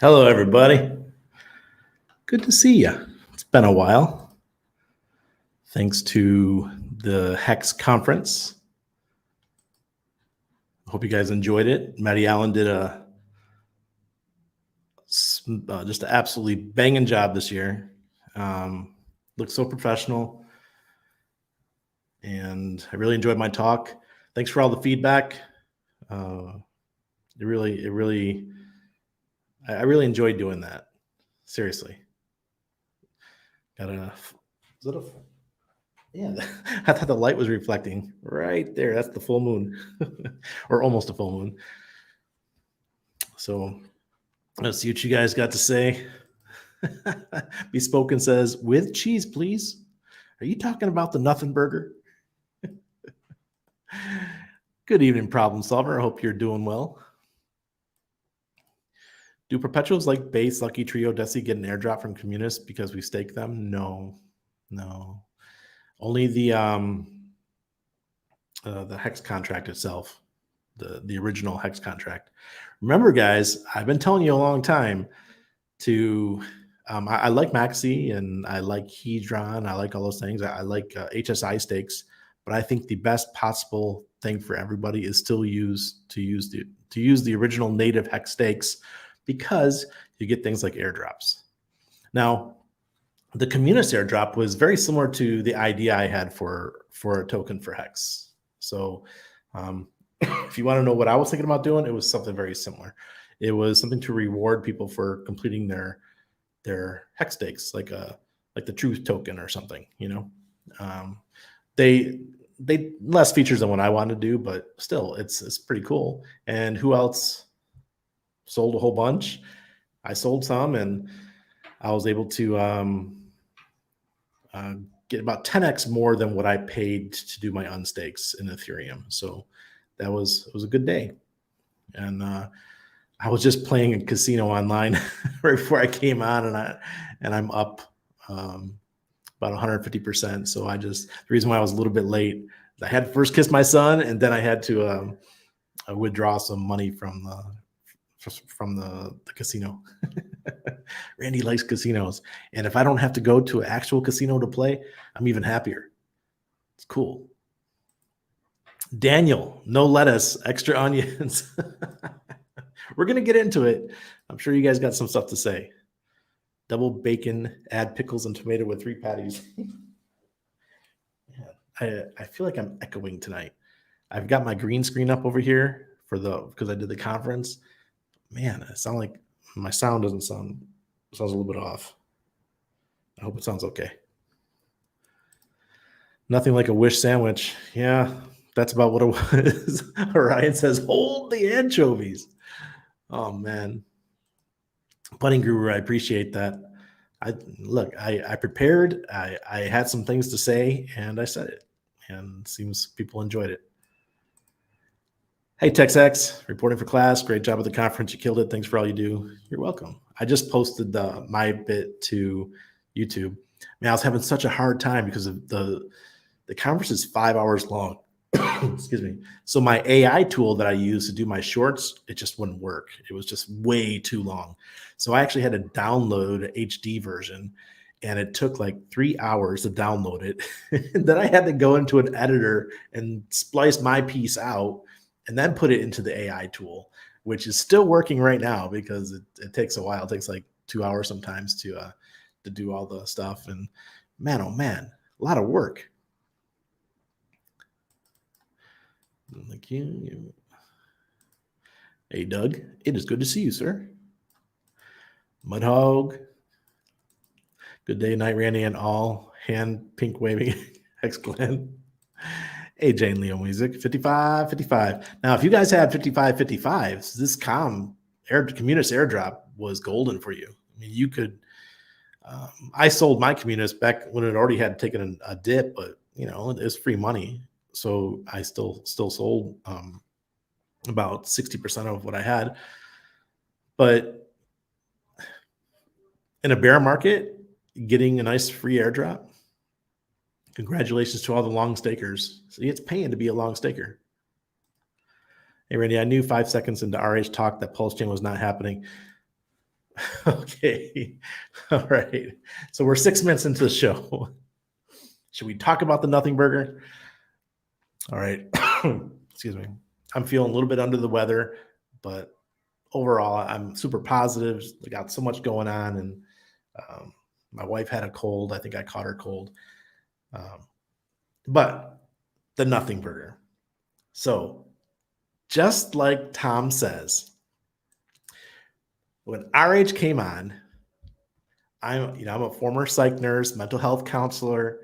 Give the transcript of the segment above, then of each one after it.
Hello, everybody. Good to see you. It's been a while. Thanks to the Hex conference. Hope you guys enjoyed it. Matty Allen did just an absolutely banging job this year. Looked so professional, and I really enjoyed my talk. Thanks for all the feedback. I really enjoyed doing that. Seriously. Yeah, I thought the light was reflecting right there. That's the full moon, or almost a full moon. So let's see what you guys got to say. Bespoken says, with cheese, please. Are you talking about the Nothing Burger? Good evening, problem solver. I hope you're doing well. Do perpetuals like Base, Lucky Trio, Desi get an airdrop from communists because we stake them? No. Only the Hex contract itself, the original Hex contract. Remember, guys, I've been telling you a long time to I like Maxi and I like Hedron. I like all those things. I like HSI stakes, but I think the best possible thing for everybody is still to use the original native Hex stakes, because you get things like airdrops. Now, the communist airdrop was very similar to the idea I had for a token for Hex. So if you want to know what I was thinking about doing, it was something very similar. It was something to reward people for completing their Hex stakes, like the truth token or something, They less features than what I wanted to do, but still it's pretty cool. And who else sold a whole bunch? I sold some, and I was able to get about 10x more than what I paid to do my unstakes in Ethereum. So it was a good day. And I was just playing a casino online right before I came on, and I'm up about 150%. So the reason why I was a little bit late, I had to first kiss my son, and then I had to withdraw some money from the casino. Randy likes casinos, and if I don't have to go to an actual casino to play, I'm even happier. It's cool. Daniel, no lettuce, extra onions. We're gonna get into it. I'm sure you guys got some stuff to say. Double bacon, add pickles and tomato with 3 patties. I feel like I'm echoing tonight. I've got my green screen up over here because I did the conference. Man, it sounds like my sound sounds a little bit off. I hope it sounds okay. Nothing like a wish sandwich. Yeah, that's about what it was. Orion says, hold the anchovies. Oh, man. Putting Guru, I appreciate that. I prepared. I had some things to say, and I said it. And it seems people enjoyed it. Hey, TexX, reporting for class. Great job at the conference. You killed it. Thanks for all you do. You're welcome. I just posted my bit to YouTube. Man, I was having such a hard time because of the conference is 5 hours long. Excuse me. So my AI tool that I use to do my shorts, it just wouldn't work. It was just way too long. So I actually had to download an HD version, and it took like 3 hours to download it. And then I had to go into an editor and splice my piece out and then put it into the AI tool, which is still working right now because it takes a while. It takes like 2 hours sometimes to do all the stuff. And man, oh man, a lot of work. Thank you. Hey, Doug, it is good to see you, sir. Mudhog. Good day, night, Randy, and all. Hand pink waving. Hex Glenn. Hey, Jane Leo Music. 55. Now, if you guys had 55, this communist airdrop was golden for you. I mean, you could. I sold my communist back when it already had taken a dip, but it was free money. So I still sold about 60% of what I had. But in a bear market, getting a nice free airdrop, congratulations to all the long stakers. See, it's paying to be a long staker. Hey, Randy, I knew 5 seconds into RH talk that Pulsechain was not happening. Okay. All right. So we're 6 minutes into the show. Should we talk about the nothing burger? All right. Excuse me. I'm feeling a little bit under the weather, but overall, I'm super positive. I got so much going on, and um, my wife had a cold. I think I caught her cold. Um, but the nothing burger. So, just like Tom says, when RH came on, I'm a former psych nurse, mental health counselor.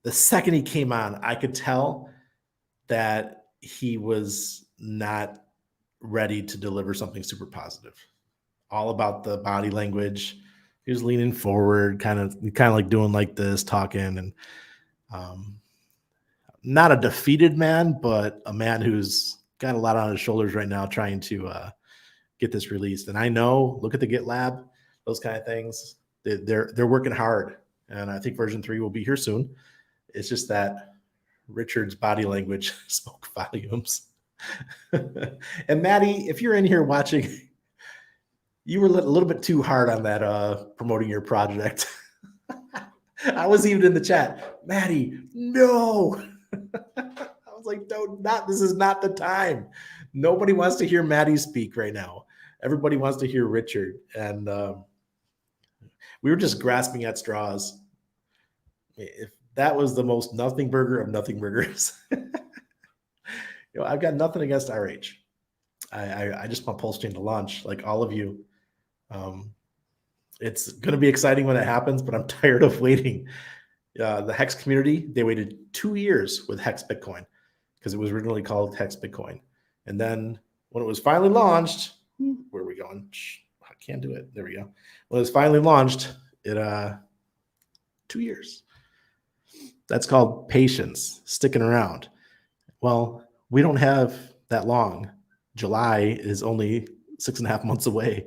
The second he came on, I could tell that he was not ready to deliver something super positive. All about the body language. He was leaning forward, kind of like doing like this, talking, and um, not a defeated man, but a man who's got a lot on his shoulders right now, trying to get this released. And I know, look at the GitLab, those kind of things. They're working hard, and I think version 3 will be here soon. It's just that Richard's body language spoke volumes. And Maddie, if you're in here watching, you were a little bit too hard on that promoting your project. I was even in the chat, Maddie, no. I was like, this is not the time. Nobody wants to hear Maddie speak right now. Everybody wants to hear Richard. And we were just grasping at straws. If that was the most nothing burger of nothing burgers. I've got nothing against RH. I just want Pulsechain to launch, like all of you. It's going to be exciting when it happens, but I'm tired of waiting. The Hex community, they waited 2 years with Hex Bitcoin because it was originally called Hex Bitcoin. And then when it was finally launched, where are we going? I can't do it. There we go. When it was finally launched, it 2 years. That's called patience, sticking around. Well, we don't have that long. July is only 6.5 months away.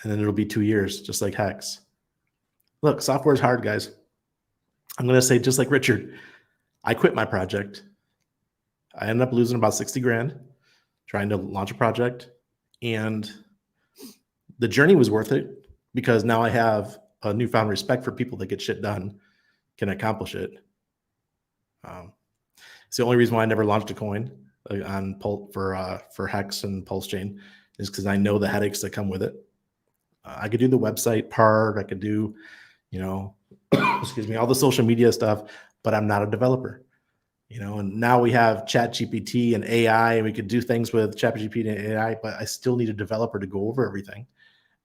And then it'll be 2 years, just like Hex. Look, software is hard, guys. I'm going to say, just like Richard, I quit my project. I ended up losing about 60 grand trying to launch a project. And the journey was worth it because now I have a newfound respect for people that get shit done, can accomplish it. It's the only reason why I never launched a coin on for Hex and Pulsechain is because I know the headaches that come with it. I could do the website part. I could do, excuse me, all the social media stuff, but I'm not a developer. And now we have ChatGPT and AI, and we could do things with ChatGPT and AI, but I still need a developer to go over everything.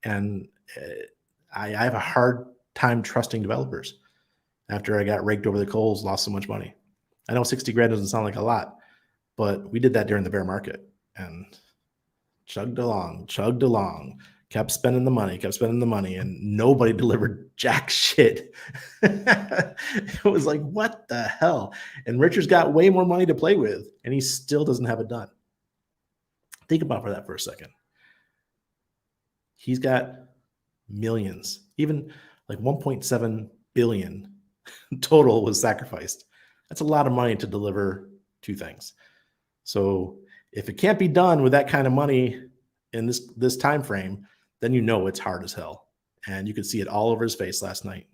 And I have a hard time trusting developers after I got raked over the coals, lost so much money. I know 60 grand doesn't sound like a lot, but we did that during the bear market and chugged along, kept spending the money, and nobody delivered jack shit. It was like, what the hell? And Richard's got way more money to play with, and he still doesn't have it done. Think about that for a second. He's got millions, even like 1.7 billion total was sacrificed. That's a lot of money to deliver 2 things. So if it can't be done with that kind of money in this time frame, then it's hard as hell. And you could see it all over his face last night.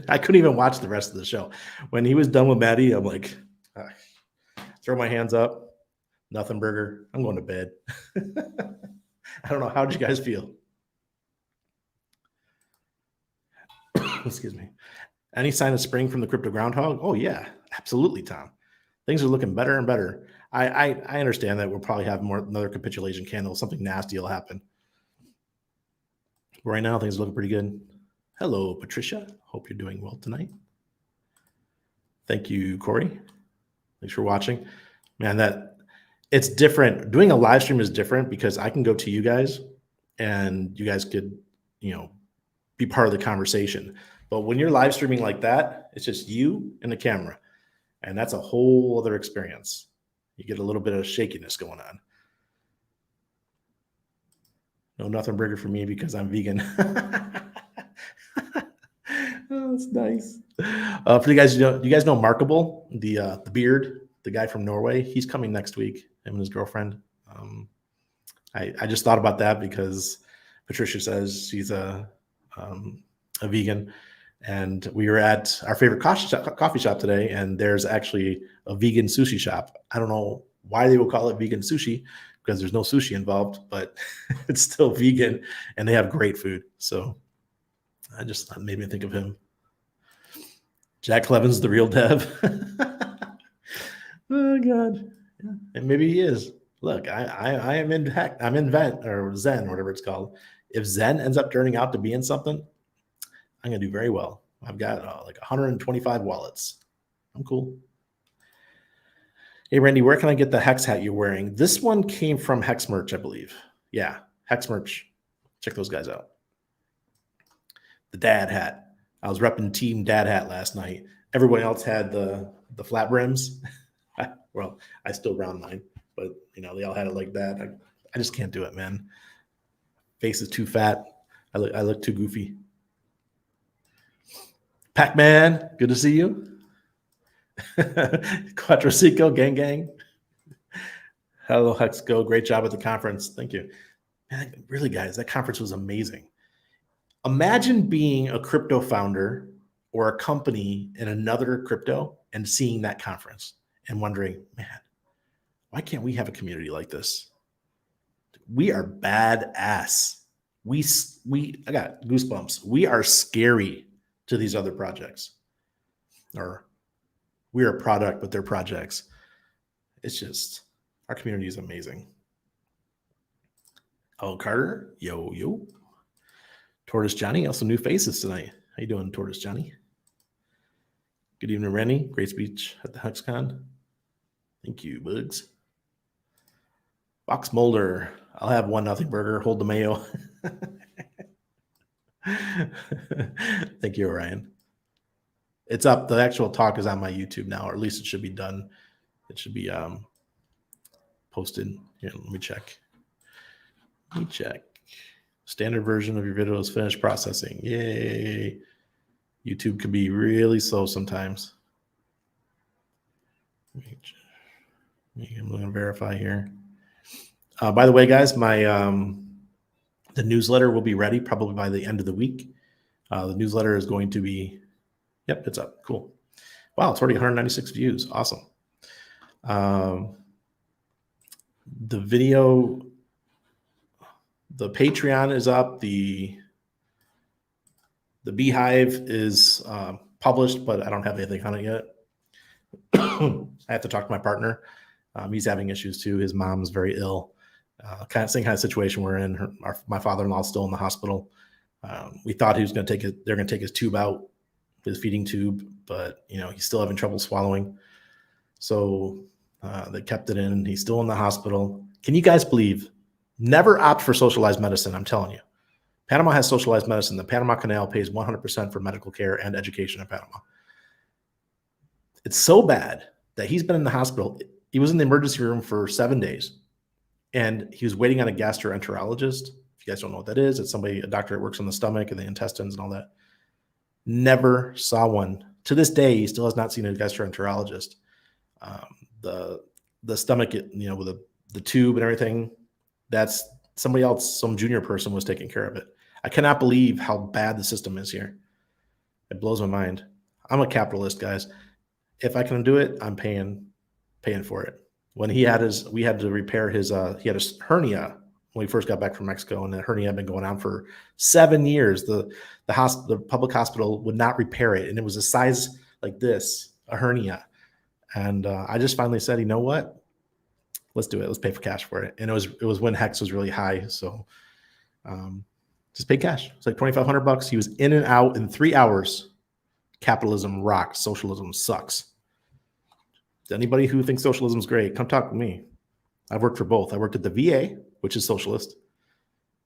I couldn't even watch the rest of the show. When he was done with Maddie, I'm like, throw my hands up, nothing burger. I'm going to bed. I don't know. How'd you guys feel? Excuse me. Any sign of spring from the crypto groundhog? Oh, yeah, absolutely, Tom. Things are looking better and better. I understand that we'll probably have another capitulation candle. Something nasty will happen. Right now, things are looking pretty good. Hello, Patricia. Hope you're doing well tonight. Thank you, Corey. Thanks for watching. Man, it's different. Doing a live stream is different because I can go to you guys and you guys could, be part of the conversation. But when you're live streaming like that, it's just you and the camera. And that's a whole other experience. You get a little bit of shakiness going on. No, nothing burger for me because I'm vegan. Oh, that's nice. For you guys, you guys know Markable, the beard, the guy from Norway. He's coming next week. Him and his girlfriend. I just thought about that because Patricia says she's a vegan, and we were at our favorite coffee shop today, and there's actually a vegan sushi shop. I don't know why they would call it vegan sushi because there's no sushi involved, but it's still vegan, and they have great food. So that made me think of him. Jack Cleven's the real Dev. Oh God, yeah. And maybe he is. Look, I am in I'm in Vent or Zen, or whatever it's called. If Zen ends up turning out to be in something, I'm gonna do very well. I've got like 125 wallets. I'm cool. Hey Randy, where can I get the Hex hat you're wearing? This one came from Hex Merch, I believe. Yeah, Hex Merch. Check those guys out. The dad hat. I was repping Team Dad Hat last night. Everybody else had the flat brims. Well, I still round mine, but they all had it like that. I just can't do it, man. Face is too fat. I look too goofy. Pac-Man, good to see you. Quattrocico, gang. Hello, Hexco. Great job at the conference. Thank you. Man, really, guys, that conference was amazing. Imagine being a crypto founder or a company in another crypto and seeing that conference and wondering, man, why can't we have a community like this? We are badass. I got goosebumps. We are scary to these other projects. Or we're a product, but they're projects. It's just, our community is amazing. Oh, Carter, yo. Tortoise Johnny, also new faces tonight. How you doing, Tortoise Johnny? Good evening, Rennie. Great speech at the HexCon. Thank you, Bugs. Box Molder. I'll have 1-0 burger. Hold the mayo. Thank you, Orion. It's up. The actual talk is on my YouTube now, or at least it should be done. It should be posted. Here, let me check. Standard version of your video is finished processing. Yay. YouTube can be really slow sometimes. I'm going to verify here. By the way, guys, my the newsletter will be ready probably by the end of the week. The newsletter is going to be, yep, it's up. Cool. Wow, it's already 196 views. Awesome. The video, the Patreon is up. The Beehive is published, but I don't have anything on it yet. I have to talk to my partner. He's having issues too. His mom's very ill. Same kind of situation we're in. My father-in-law is still in the hospital. We thought he was going to they're going to take his tube out, his feeding tube, but he's still having trouble swallowing. So they kept it in. He's still in the hospital. Can you guys believe? Never opt for socialized medicine. I'm telling you. Panama has socialized medicine. The Panama Canal pays 100% for medical care and education in Panama. It's so bad that he's been in the hospital. He was in the emergency room for 7 days, and he was waiting on a gastroenterologist. If you guys don't know what that is, it's a doctor that works on the stomach and the intestines and all that. Never saw one. To this day, he still has not seen a gastroenterologist. The stomach, with the tube and everything, that's somebody else, some junior person was taking care of it. I cannot believe how bad the system is here. It blows my mind. I'm a capitalist, guys. If I can do it, I'm paying for it. When we had to repair he had a hernia when we first got back from Mexico, and the hernia had been going on for 7 years. The public hospital would not repair it, and it was a size like this, a hernia. And I just finally said, you know what? Let's do it. Let's pay for cash for it. And it was when Hex was really high, so just pay cash. It's like $2,500. He was in and out in 3 hours. Capitalism rocks. Socialism sucks. Anybody who thinks socialism is great, come talk to me. I've worked for both. I worked at the VA, which is socialist,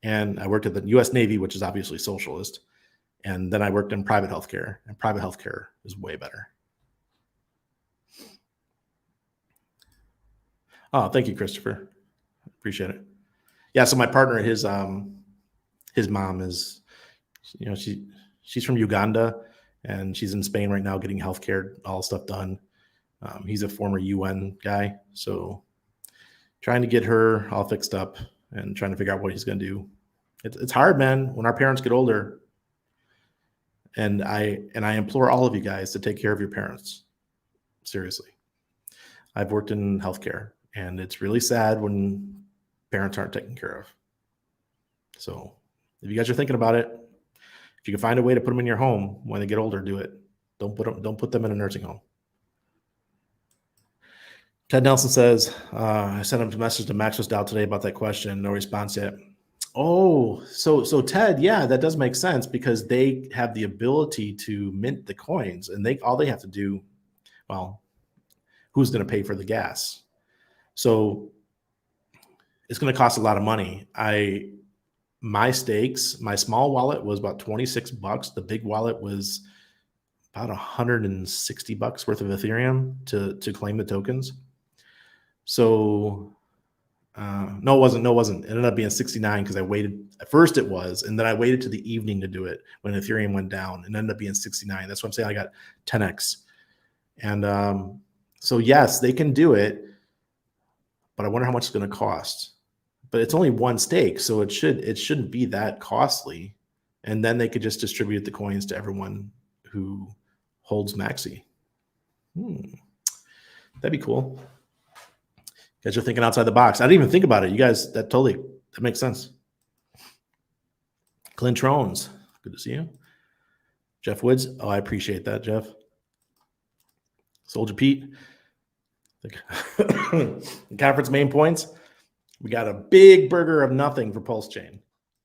and I worked at the U.S. Navy, which is obviously socialist, and then I worked in private healthcare, and private healthcare is way better. Oh, thank you, Christopher. Appreciate it. Yeah, so my partner, his mom is, she's from Uganda, and she's in Spain right now getting healthcare, all stuff done. He's a former UN guy, so trying to get her all fixed up. and trying to figure out what he's going to do. It's hard, man, when our parents get older. And I implore all of you guys to take care of your parents. Seriously. I've worked in healthcare, and it's really sad when parents aren't taken care of. So if you guys are thinking about it, if you can find a way to put them in your home when they get older, do it. Don't put them in a nursing home. Ted Nelson says, I sent him a message to Max Dow today about that question. No response yet. Oh, so Ted, yeah, that does make sense because they have the ability to mint the coins, and all they have to do, well, who's going to pay for the gas? So it's going to cost a lot of money. My stakes, my small wallet was about $26. The big wallet was about $160 worth of Ethereum to claim the tokens. So no, it wasn't. It ended up being 69 because I waited. At first it was, and then I waited to the evening to do it when Ethereum went down, and ended up being 69. That's what I'm saying. I got 10x. And so yes, they can do it, but I wonder how much it's going to cost. But it's only one stake, so it shouldn't be that costly. And then they could just distribute the coins to everyone who holds Maxi. That'd be cool. You guys are thinking outside the box. I didn't even think about it. You guys, that makes sense. Clint Trones, good to see you. Jeff Woods, oh, I appreciate that, Jeff. Soldier Pete, the conference main points. We got a big burger of nothing for Pulsechain.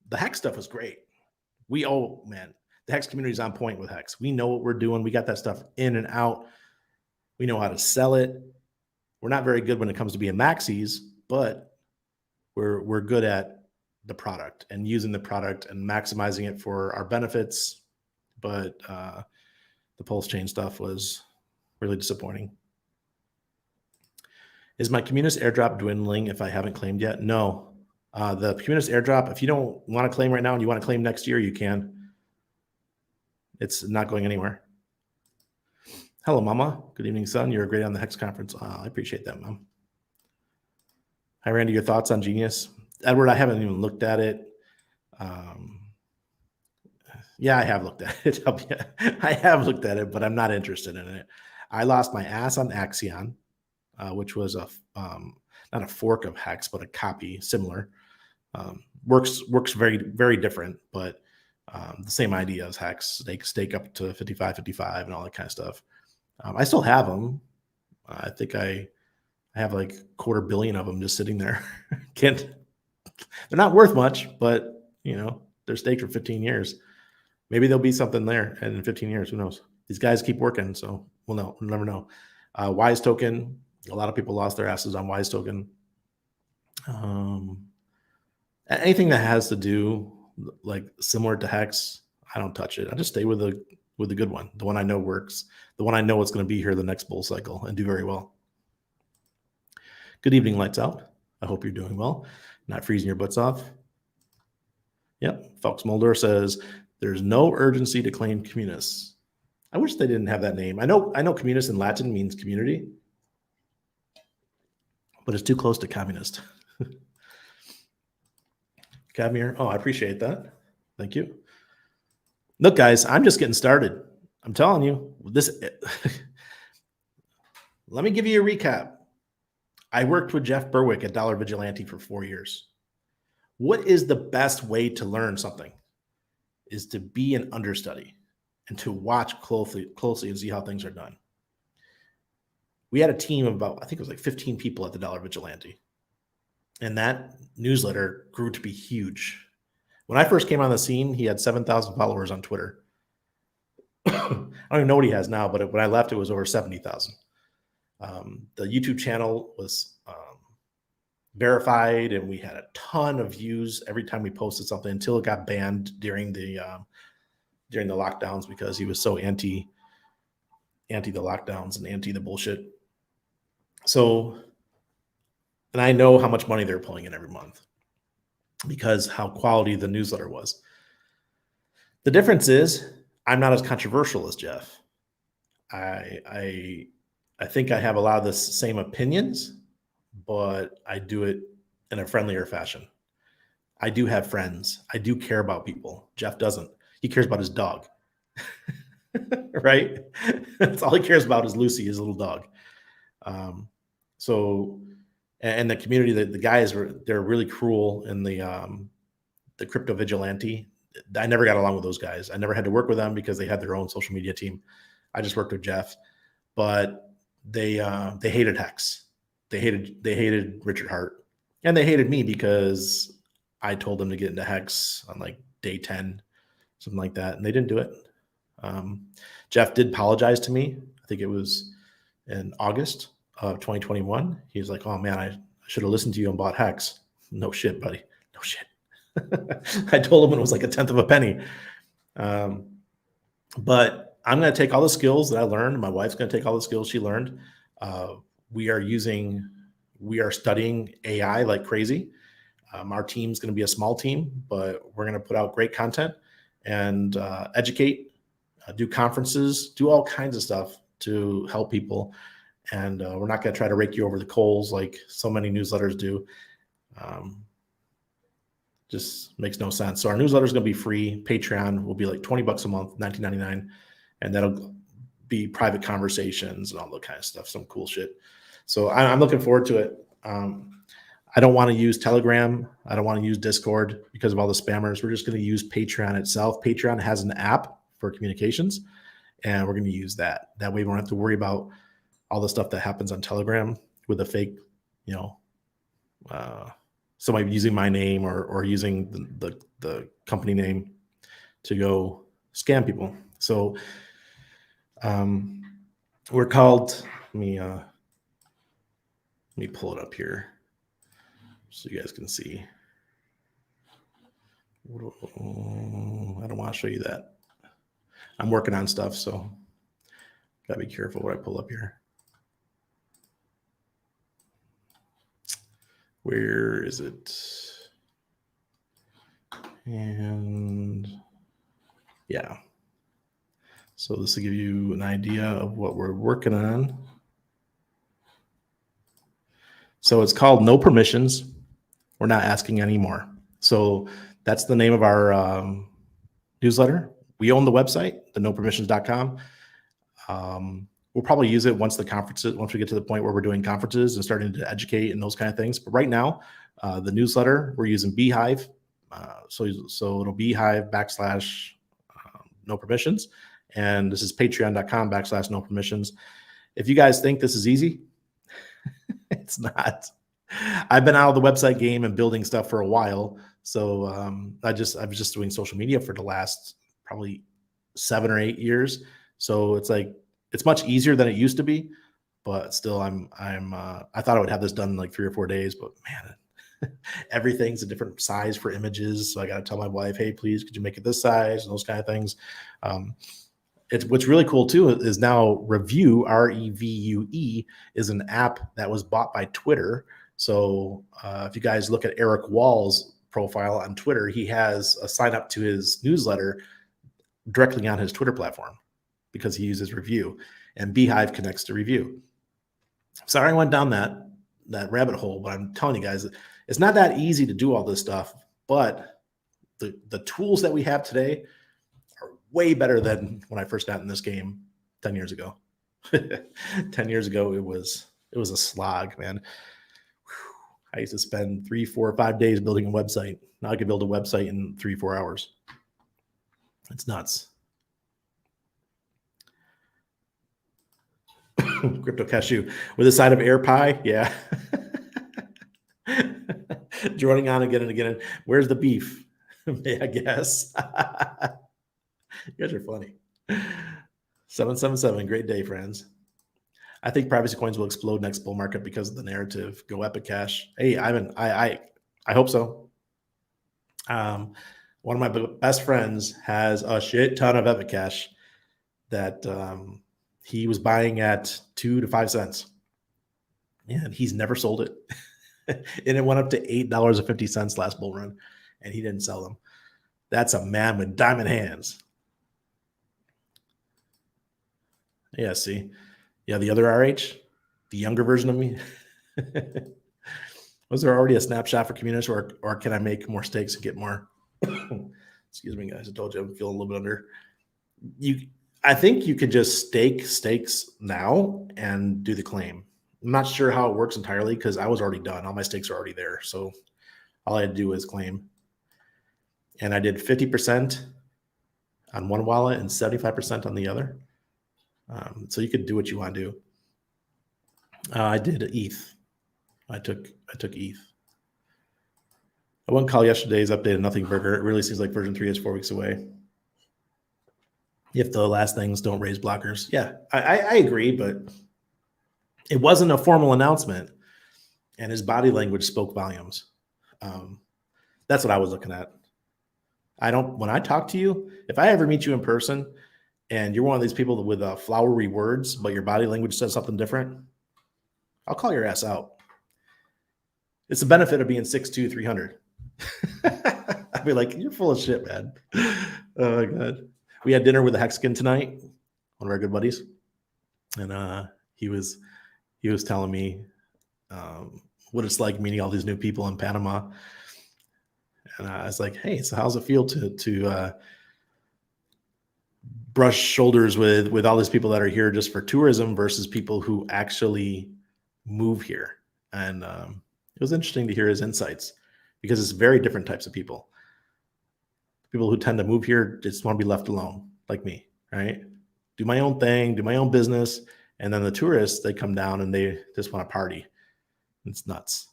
The Hex stuff was great. Man, the Hex community is on point with Hex. We know what we're doing. We got that stuff in and out. We know how to sell it. We're not very good when it comes to being maxis, but we're good at the product and using the product and maximizing it for our benefits. But the Pulsechain stuff was really disappointing. Is my Communist airdrop dwindling if I haven't claimed yet? No. The Communist airdrop, if you don't want to claim right now and you want to claim next year, you can. It's not going anywhere. Hello, Mama. Good evening, son. You're great on the Hex conference. I appreciate that, Mom. Hi, Randy. Your thoughts on Genius? Edward, I haven't even looked at it. Yeah, I have looked at it. I have looked at it, but I'm not interested in it. I lost my ass on Axion, which was not a fork of Hex, but a copy similar. Works very, very different, but the same idea as Hex. They stake up to 55 and all that kind of stuff. I still have them. I think I have like 250 million of them just sitting there. They're not worth much, but they're staked for 15 years. Maybe there'll be something there, and in 15 years, who knows? These guys keep working, so we'll never know. Wise Token, a lot of people lost their asses on Wise Token. Anything that has to do like similar to Hex, I don't touch it. I just stay with the good one, the one I know works, the one I know it's going to be here the next bull cycle and do very well. Good evening, Lights Out. I hope you're doing well, not freezing your butts off. Yep, Fox Mulder says there's no urgency to claim communists. I wish they didn't have that name. I know communist in Latin means community, but it's too close to communist. Cadmir, oh, I appreciate that. Thank you. Look, guys, I'm just getting started. I'm telling you, this. Let me give you a recap. I worked with Jeff Berwick at Dollar Vigilante for 4 years. What is the best way to learn something? Is to be an understudy and to watch closely and see how things are done. We had a team of about, I think it was like 15 people at the Dollar Vigilante. And that newsletter grew to be huge. When I first came on the scene, he had 7,000 followers on Twitter. I don't even know what he has now, but when I left, it was over 70,000. The YouTube channel was verified, and we had a ton of views every time we posted something until it got banned during the lockdowns because he was so anti the lockdowns and anti the bullshit. So, and I know how much money they're pulling in every month because how quality the newsletter was. The difference is I'm not as controversial as Jeff. I think I have a lot of the same opinions, but I do it in a friendlier fashion. I do have friends. I do care about people. Jeff doesn't. He cares about his dog. Right? That's all he cares about is Lucy, his little dog. So, and the community, the guys they're really cruel in the crypto vigilante. I never got along with those guys. I never had to work with them because they had their own social media team. I just worked with Jeff, but they hated Hex. They hated Richard Hart, and they hated me because I told them to get into Hex on like day 10, something like that, and they didn't do it. Jeff did apologize to me. I think it was in August of 2021. He was like, "Oh man, I should have listened to you and bought Hex." No shit, buddy. No shit. I told him it was like a tenth of a penny. But I'm going to take all the skills that I learned. My wife's going to take all the skills she learned. We are studying AI like crazy. Our team's going to be a small team, but we're going to put out great content and educate, do conferences, do all kinds of stuff to help people. And we're not going to try to rake you over the coals like so many newsletters do. Just makes no sense. So our newsletter is going to be free. Patreon will be like $20 a month, $19.99, and that'll be private conversations and all that kind of stuff, some cool shit. So I'm looking forward to it. I don't want to use Telegram. I don't want to use Discord because of all the spammers. We're just going to use Patreon itself. Patreon has an app for communications, and we're going to use that. That way we don't have to worry about all the stuff that happens on Telegram with a fake, somebody using my name or using the company name to go scam people. So we're called, let me pull it up here so you guys can see. I don't want to show you that. I'm working on stuff, so gotta be careful what I pull up here. Where is it? And yeah. So this will give you an idea of what we're working on. So it's called No Permissions. We're not asking anymore. So that's the name of our newsletter. We own the website, the nopermissions.com. We'll probably use it once we get to the point where we're doing conferences and starting to educate and those kind of things. But right now, the newsletter, we're using Beehive. So it'll Beehive / no permissions. And this is patreon.com / no permissions. If you guys think this is easy, it's not. I've been out of the website game and building stuff for a while. So I was just doing social media for the last probably 7 or 8 years. So it's like, it's much easier than it used to be, but still I thought I would have this done in like 3 or 4 days, but man, everything's a different size for images. So I got to tell my wife, hey, please, could you make it this size and those kind of things. What's really cool too is now Revue, REVUE, is an app that was bought by Twitter. So if you guys look at Eric Wall's profile on Twitter, he has a sign up to his newsletter directly on his Twitter platform because he uses Revue, and Beehive connects to Revue. Sorry I went down that rabbit hole, but I'm telling you guys, it's not that easy to do all this stuff, but the tools that we have today are way better than when I first got in this game 10 years ago. 10 years ago, it was a slog, man. I used to spend 3, 4, 5 days building a website. Now I can build a website in 3, 4 hours. It's nuts. Crypto cashew with a side of air pie. Yeah. Joining on again and again. Where's the beef? I guess. You guys are funny. 777. Great day, friends. I think privacy coins will explode next bull market because of the narrative. Go Epic Cash. Hey, Ivan, I hope so. One of my best friends has a shit ton of Epic Cash that he was buying at 2 to 5 cents. And he's never sold it. And it went up to $8.50 last bull run, and he didn't sell them. That's a man with diamond hands. Yeah, see? Yeah, the other RH, the younger version of me. Was there already a snapshot for communists, or can I make more stakes and get more? Excuse me, guys. I told you I'm feeling a little bit under. I think you could just stake stakes now and do the claim. I'm not sure how it works entirely because I was already done. All my stakes are already there. So all I had to do was claim. And I did 50% on one wallet and 75% on the other. So you could do what you want to do. I did ETH. I took ETH. I wouldn't call yesterday's updated Nothing Burger. It really seems like version 3 is 4 weeks away. If the last things don't raise blockers. Yeah, I agree, but it wasn't a formal announcement, and his body language spoke volumes. That's what I was looking at. When I talk to you, if I ever meet you in person and you're one of these people with flowery words, but your body language says something different, I'll call your ass out. It's the benefit of being 6'2", 300. I'd be like, you're full of shit, man. Oh my God. We had dinner with a Hexagon tonight, one of our good buddies. And he was telling me what it's like meeting all these new people in Panama. And I was like, hey, so how's it feel to brush shoulders with all these people that are here just for tourism versus people who actually move here? And it was interesting to hear his insights because it's very different types of people. People who tend to move here just want to be left alone, like me, right? Do my own thing, do my own business. And then the tourists, they come down and they just want to party. It's nuts.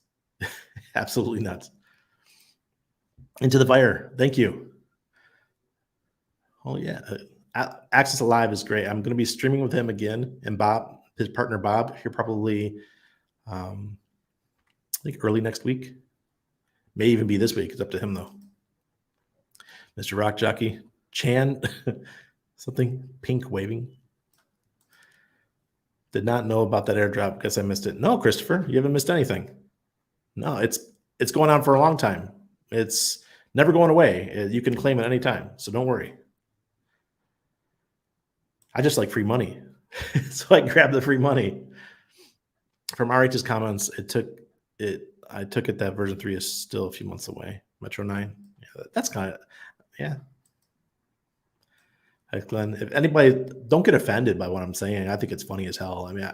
Absolutely nuts. Into the Fire. Thank you. Oh, yeah. Access Alive is great. I'm going to be streaming with him again. And Bob, his partner Bob, here probably, I think early next week. May even be this week. It's up to him, though. Mr. Rock Jockey. Chan. Something pink waving. Did not know about that airdrop. Guess I missed it. No, Christopher, you haven't missed anything. No, it's going on for a long time. It's never going away. You can claim it anytime, so don't worry. I just like free money. So I grabbed the free money. From RH's comments, I took it that version 3 is still a few months away. Metro 9. Yeah, that's kind of, yeah. Glenn, if anybody, don't get offended by what I'm saying. I think it's funny as hell. I mean,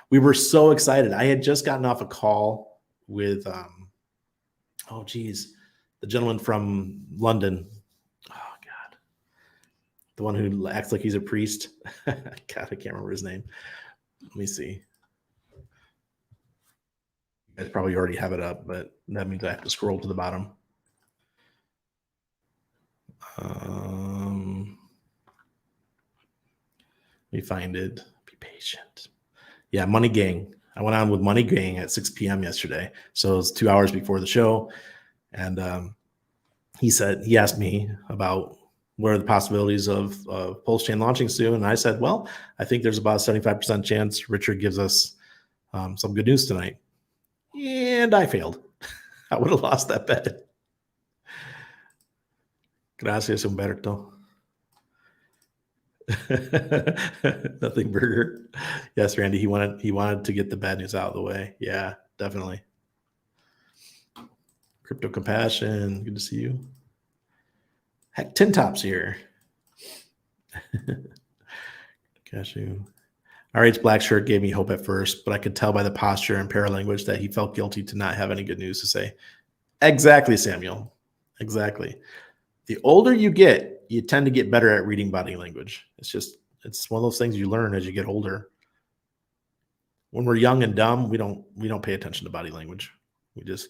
we were so excited. I had just gotten off a call with, the gentleman from London. Oh, God. The one who acts like he's a priest. God, I can't remember his name. Let me see. You guys probably already have it up, but that means I have to scroll to the bottom. Let me find it. Be patient. Yeah, Money Gang. I went on with Money Gang at 6 p.m. yesterday. So it was 2 hours before the show. And he asked me about what are the possibilities of Pulsechain launching soon. And I said, well, I think there's about a 75% chance Richard gives us some good news tonight. And I failed. I would have lost that bet. Gracias, Humberto. Nothing Burger. Yes, Randy. He wanted to get the bad news out of the way. Yeah, definitely. Crypto Compassion. Good to see you. Heck, Tin Top's here. Cashew. RH Black Shirt gave me hope at first, but I could tell by the posture and paralanguage that he felt guilty to not have any good news to say. Exactly, Samuel. Exactly. The older you get, you tend to get better at reading body language. It's one of those things you learn as you get older. When we're young and dumb, we don't pay attention to body language. We just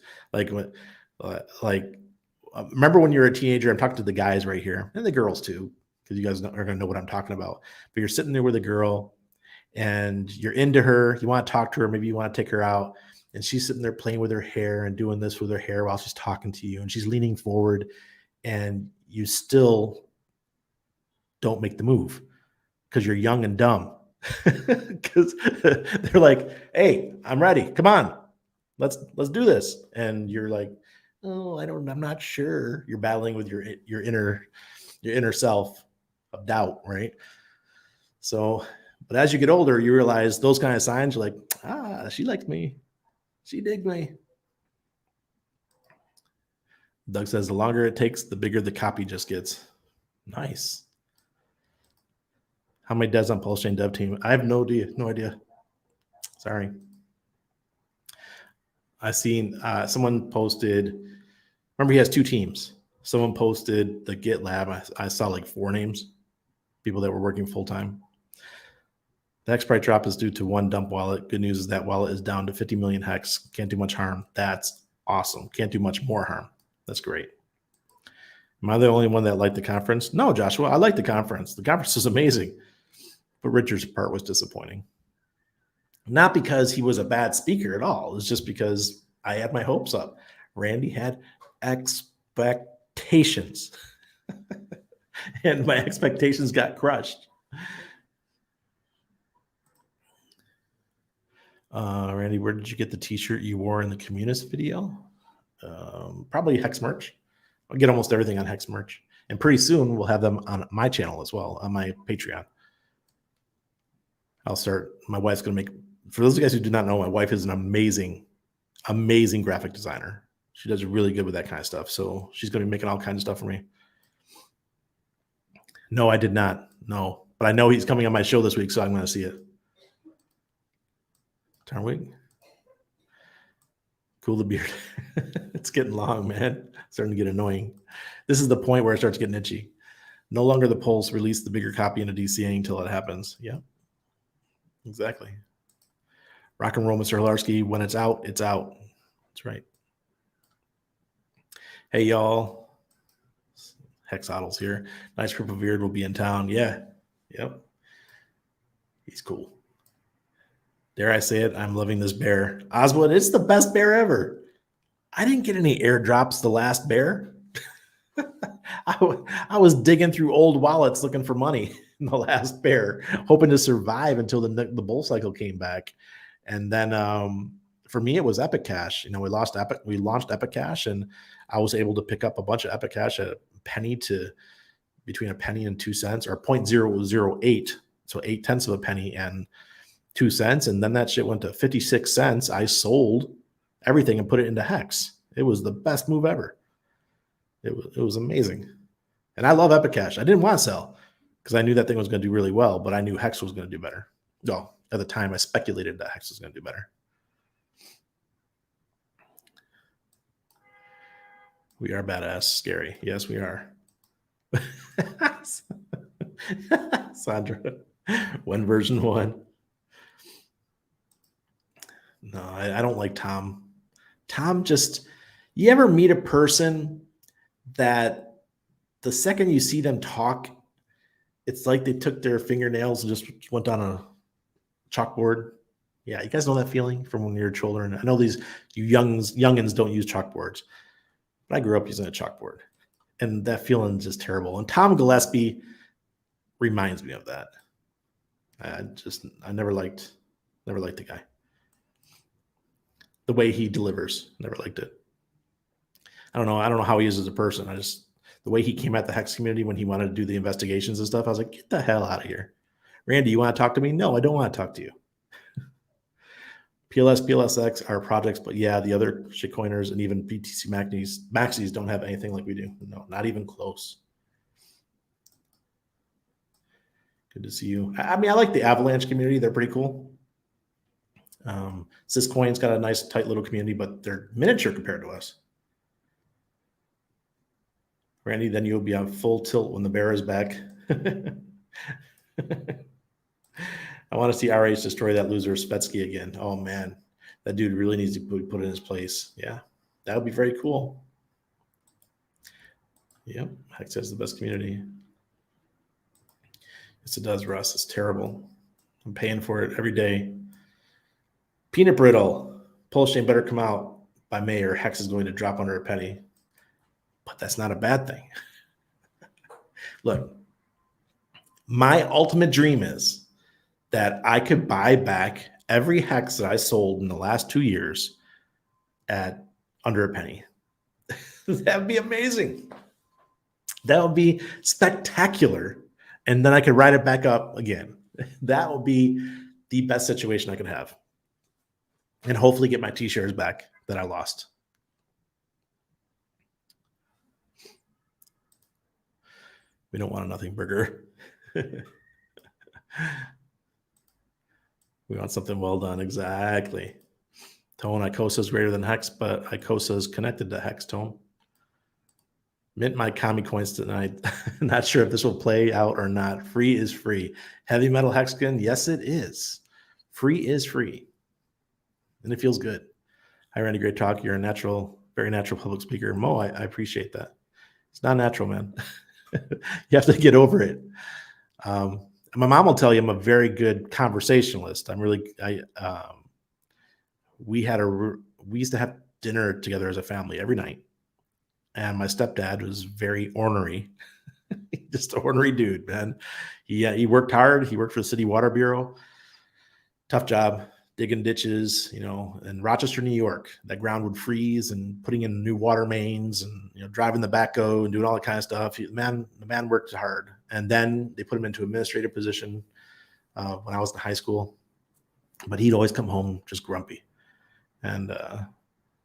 remember when you're a teenager. I'm talking to the guys right here and the girls too, because you guys are going to know what I'm talking about. But you're sitting there with a girl and you're into her. You want to talk to her. Maybe you want to take her out. And she's sitting there playing with her hair and doing this with her hair while she's talking to you. And she's leaning forward and you still don't make the move because you're young and dumb. Because they're like, hey, I'm ready. Come on. Let's do this. And you're like, oh, I'm not sure. You're battling with your inner self of doubt, right? So, but as you get older, you realize those kind of signs. You're like, she liked me. She digged me. Doug says the longer it takes, the bigger the copy just gets. Nice. How many devs on Pulsechain dev team? I have no idea. No idea. Sorry. I seen someone posted. Remember, he has 2 teams. Someone posted the GitLab. I saw like 4 names, people that were working full time. The hex price drop is due to one dump wallet. Good news is that wallet is down to 50 million hex. Can't do much harm. That's awesome. Can't do much more harm. That's great. Am I the only one that liked the conference? No, Joshua, I like the conference. The conference was amazing, but Richard's part was disappointing. Not because he was a bad speaker at all. It's just because I had my hopes up. Randy had expectations, and my expectations got crushed. Randy, where did you get the t-shirt you wore in the Communist video? Probably Hex merch. I'll get almost everything on Hex merch. And pretty soon we'll have them on my channel as well, on my Patreon. I'll start, my wife's going to make, for those of you guys who do not know, my wife is an amazing, amazing graphic designer. She does really good with that kind of stuff. So she's going to be making all kinds of stuff for me. No, I did not. No, but I know he's coming on my show this week, so I'm going to see it. Turn week. Cool the beard. It's getting long, man. It's starting to get annoying. This is the point where it starts getting itchy. No longer the Pulse. Release the bigger copy into DCA until it happens. Yeah, exactly. Rock and roll, Mr. Hilarski. When it's out, it's out. That's right. Hey, y'all. Hexoddles here. Nice group of Beard will be in town. Yeah. Yep. He's cool. Dare I say it? I'm loving this bear. Oswald, it's the best bear ever. I didn't get any airdrops the last bear. I was digging through old wallets looking for money in the last bear, hoping to survive until the bull cycle came back. And then for me, it was Epic Cash. We launched Epic Cash, and I was able to pick up a bunch of Epic Cash at between a penny and 2 cents, or 0.008. So 0.8 of a penny and 2 cents. And then that shit went to 56 cents. I sold everything and put it into Hex. It was the best move ever. It was amazing. And I love Epic Cash. I didn't want to sell because I knew that thing was going to do really well, but I knew Hex was going to do better. Well, at the time, I speculated that Hex was going to do better. We are badass, scary. Yes, we are. Sandra, when version 1. No, I don't like Tom. Tom just, you ever meet a person that the second you see them talk, it's like they took their fingernails and just went on a chalkboard? Yeah, you guys know that feeling from when you're children. I know you youngins don't use chalkboards, but I grew up using a chalkboard, and that feeling is just terrible. And Tom Gillespie reminds me of that. I never liked the guy. The way he delivers, never liked it. I don't know how he is as a person. The way he came at the Hex community when he wanted to do the investigations and stuff, I was like, get the hell out of here. Randy, you want to talk to me? No, I don't want to talk to you. PLS, PLSX are projects, but yeah, the other shitcoiners and even BTC maxis don't have anything like we do. No, not even close. Good to see you. I mean, I like the Avalanche community. They're pretty cool. Syscoin's got a nice, tight little community, but they're miniature compared to us. Randy, then you'll be on full tilt when the bear is back. I want to see RH destroy that loser Spetsky again. Oh, man. That dude really needs to be put in his place. Yeah, that would be very cool. Yep, Hex has the best community. Yes, it does, Russ. It's terrible. I'm paying for it every day. Peanut brittle. Pulsechain better come out by May or Hex is going to drop under a penny. But that's not a bad thing. Look, my ultimate dream is that I could buy back every Hex that I sold in the last 2 years at under a penny. That would be amazing. That would be spectacular. And then I could ride it back up again. That would be the best situation I could have. And hopefully get my T-shares back that I lost. We don't want a nothing burger. We want something well done. Exactly. Tone, Icosa is greater than Hex, but Icosa is connected to Hex, Tone. Mint my Kami coins tonight. Not sure if this will play out or not. Free is free. Heavy metal hexagon, yes, it is. Free is free. And it feels good. Hi, Randy. Great talk. You're a natural, very natural public speaker. Mo, I appreciate that. It's not natural, man. You have to get over it. My mom will tell you I'm a very good conversationalist. We used to have dinner together as a family every night. And my stepdad was very ornery, just an ornery dude, man. He worked hard. He worked for the City Water Bureau. Tough job, digging ditches, in Rochester, New York. That ground would freeze and putting in new water mains and, driving the backhoe and doing all that kind of stuff. The man worked hard. And then they put him into administrative position when I was in high school. But he'd always come home just grumpy. And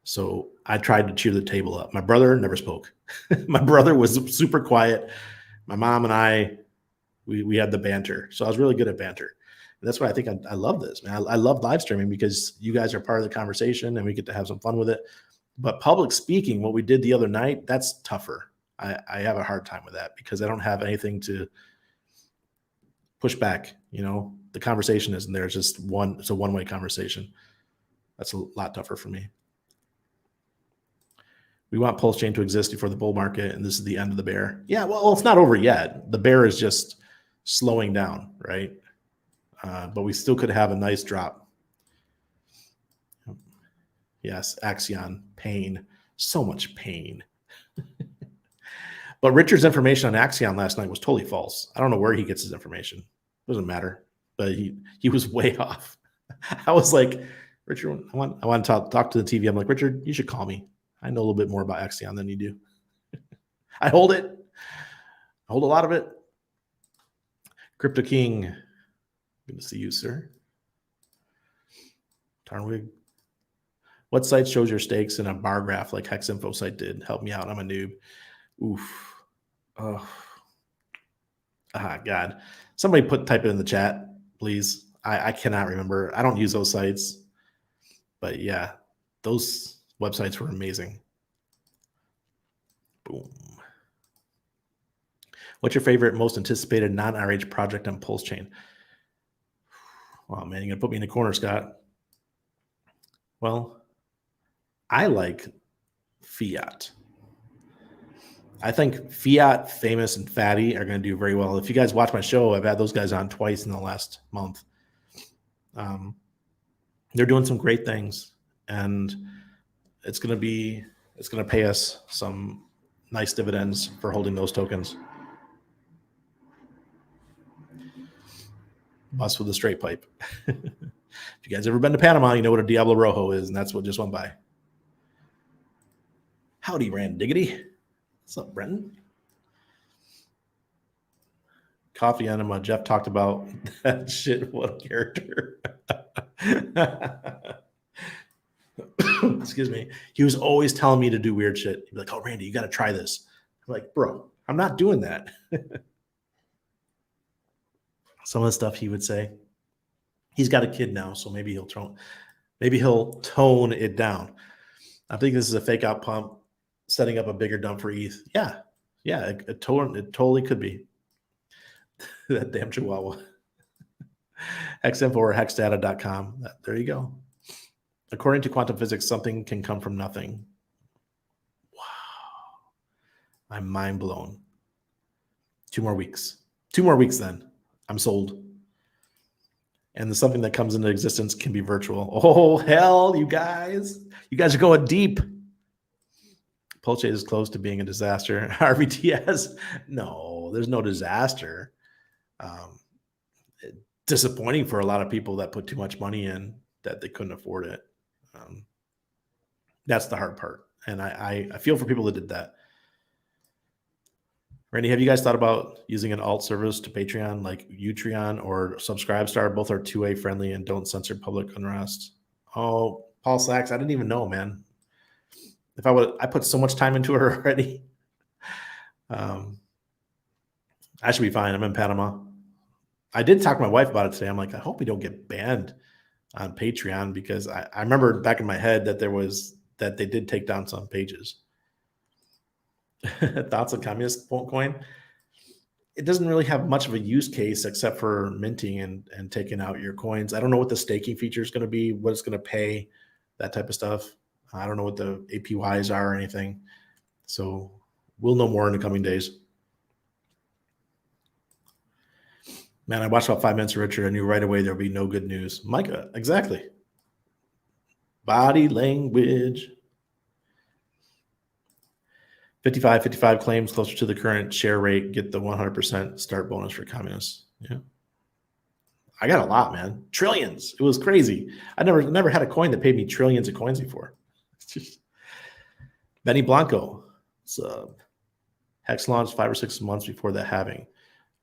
so I tried to cheer the table up. My brother never spoke. My brother was super quiet. My mom and I, we had the banter. So I was really good at banter. And that's why I think I love this, man. I love live streaming because you guys are part of the conversation and we get to have some fun with it. But public speaking, what we did the other night, that's tougher. I have a hard time with that because I don't have anything to push back. The conversation isn't there. It's just it's a one-way conversation. That's a lot tougher for me. We want Pulsechain to exist before the bull market, and this is the end of the bear. Yeah, well, it's not over yet. The bear is just slowing down, right? But we still could have a nice drop. Yes, Axion, pain, so much pain. But Richard's information on Axion last night was totally false. I don't know where he gets his information. It doesn't matter, but he was way off. I was like, Richard, I want to talk to the TV. I'm like, Richard, you should call me. I know a little bit more about Axion than you do. I hold it. I hold a lot of it. Crypto King, good to see you, sir. Tarnwig. What site shows your stakes in a bar graph like Hex Info site did? Help me out. I'm a noob. Oof. Oh. God. Somebody type it in the chat, please. I cannot remember. I don't use those sites. But yeah, those websites were amazing. Boom. What's your favorite, most anticipated non-RH project on Pulsechain? Oh, man, you're going to put me in the corner, Scott. Well, I like Fiat. I think Fiat, Famous, and Fatty are going to do very well. If you guys watch my show, I've had those guys on twice in the last month. They're doing some great things, and it's going to pay us some nice dividends for holding those tokens. Bus with a straight pipe. If you guys ever been to Panama, you know what a Diablo Rojo is, and that's what just went by. Howdy, Rand Diggity. What's up, Brenton? Coffee Enema. Jeff talked about that shit. What a character. Excuse me. He was always telling me to do weird shit. He'd be like, oh, Randy, you got to try this. I'm like, bro, I'm not doing that. Some of the stuff he would say. He's got a kid now, so maybe he'll tone it down. I think this is a fake out pump setting up a bigger dump for ETH. Yeah, it totally could be. That damn Chihuahua. Hexinfo or hexdata.com. There you go. According to quantum physics, something can come from nothing. Wow. I'm mind blown. 2 more weeks. 2 more weeks then. I'm sold. And the something that comes into existence can be virtual. Oh, hell, you guys. You guys are going deep. Pulsechain is close to being a disaster. RVTS, no, there's no disaster. Disappointing for a lot of people that put too much money in that they couldn't afford it. That's the hard part. And I feel for people that did that. Randy, have you guys thought about using an alt service to Patreon like Utreon or Subscribestar? Both are 2A friendly and don't censor public unrest. Oh, Paul Sachs, I didn't even know, man. I put so much time into it already. I should be fine. I'm in Panama. I did talk to my wife about it today. I'm like, I hope we don't get banned on Patreon, because I remember back in my head that they did take down some pages. Thoughts on communist coin? It doesn't really have much of a use case except for minting and taking out your coins. I don't know what the staking feature is going to be, what it's going to pay, that type of stuff. I don't know what the APYs are or anything. So we'll know more in the coming days. Man, I watched about 5 minutes of Richard. I knew right away there'll be no good news. Micah, exactly. Body language. 55 claims closer to the current share rate. Get the 100% start bonus for communists. Yeah. I got a lot, man. Trillions. It was crazy. I never had a coin that paid me trillions of coins before. It's just Benny Blanco. So Hex launched 5 or 6 months before that halving.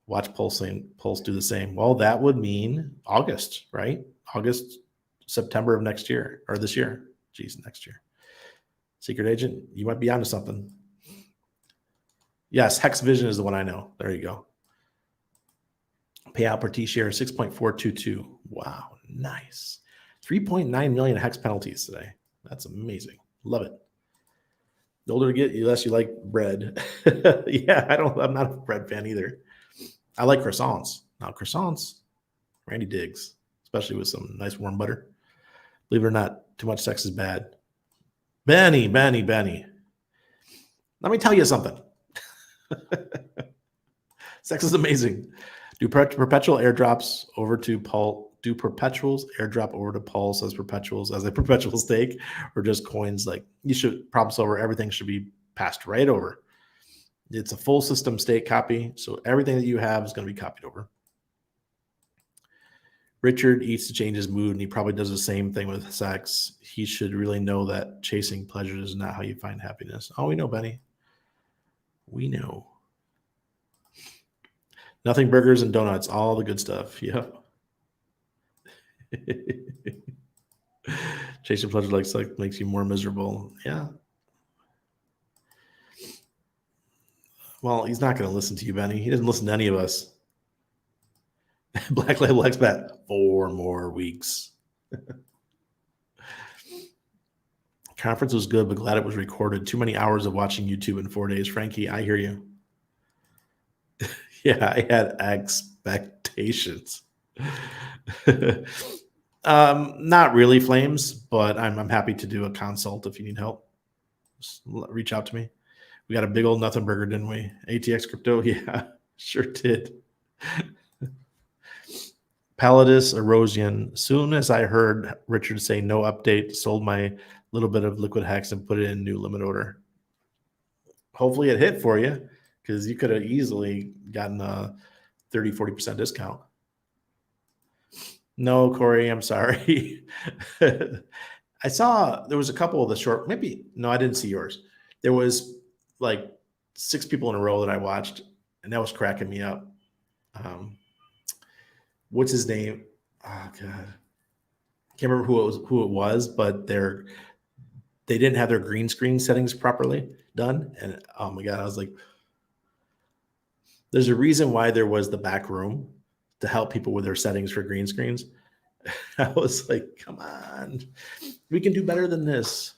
Watch Pulse do the same. Well, that would mean August, right? August, September of next year, or this year. Geez, next year. Secret agent, you might be onto something. Yes, Hex Vision is the one I know. There you go. Payout per T share 6.422. Wow, nice. 3.9 million Hex penalties today. That's amazing. Love it. The older you get, the less you like bread. Yeah, I'm not a bread fan either. I like croissants. Now, croissants, Randy digs, especially with some nice warm butter. Believe it or not, too much sex is bad. Benny. Let me tell you something. Sex is amazing. Do perpetual airdrops over to Paul? Do perpetuals airdrop over to Pulse as perpetuals as a perpetual stake, or just coins? Like, you should problem solver. Everything should be passed right over. It's a full system stake copy, so everything that you have is going to be copied over. Richard eats to change his mood, and he probably does the same thing with sex. He should really know that chasing pleasure is not how you find happiness. Oh, we know, Benny. We know. Nothing burgers and donuts, all the good stuff. Yep. Chasing pleasure like sex makes you more miserable. Yeah. Well, he's not going to listen to you, Benny. He doesn't listen to any of us. Black Label Expat, 4 more weeks. Conference was good, but glad it was recorded. Too many hours of watching YouTube in 4 days. Frankie, I hear you. Yeah, I had expectations. Not really, Flames, but I'm happy to do a consult if you need help. Just reach out to me. We got a big old nothing burger, didn't we? ATX Crypto, yeah, sure did. Palladis Erosion. Soon as I heard Richard say no update, sold my little bit of liquid hex and put it in new limit order. Hopefully it hit for you, because you could have easily gotten a 30-40% discount. No, Corey, I'm sorry. I saw there was a couple of the short, maybe, no, I didn't see yours. There was like 6 people in a row that I watched, and that was cracking me up. What's his name? Oh God, can't remember who it was, but they didn't have their green screen settings properly done, and oh my God, I was like, there's a reason why there was the back room to help people with their settings for green screens. I was like, come on, we can do better than this.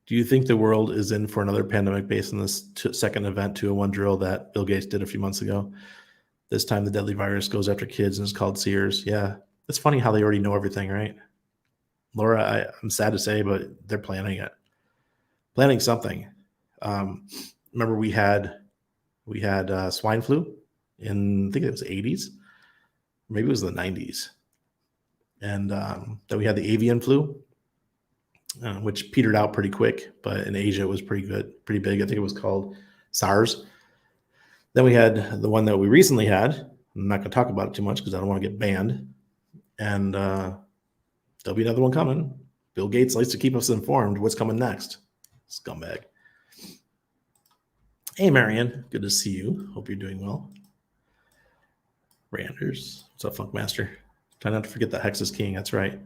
Do you think the world is in for another pandemic based on this second event 201 drill that Bill Gates did a few months ago? This time the deadly virus goes after kids and is called Sears. Yeah, it's funny how they already know everything, right? Laura, I'm sad to say, but they're planning it. Planning something. Remember we had swine flu in, I think it was the 80s. Maybe it was the 90s. And then we had the avian flu, which petered out pretty quick, but in Asia it was pretty big. I think it was called SARS. Then we had the one that we recently had. I'm not going to talk about it too much because I don't want to get banned. And there'll be another one coming. Bill Gates likes to keep us informed. What's coming next? Scumbag. Hey, Marion. Good to see you. Hope you're doing well. Randers. What's up, Funk Master? Try not to forget that Hex is king. That's right.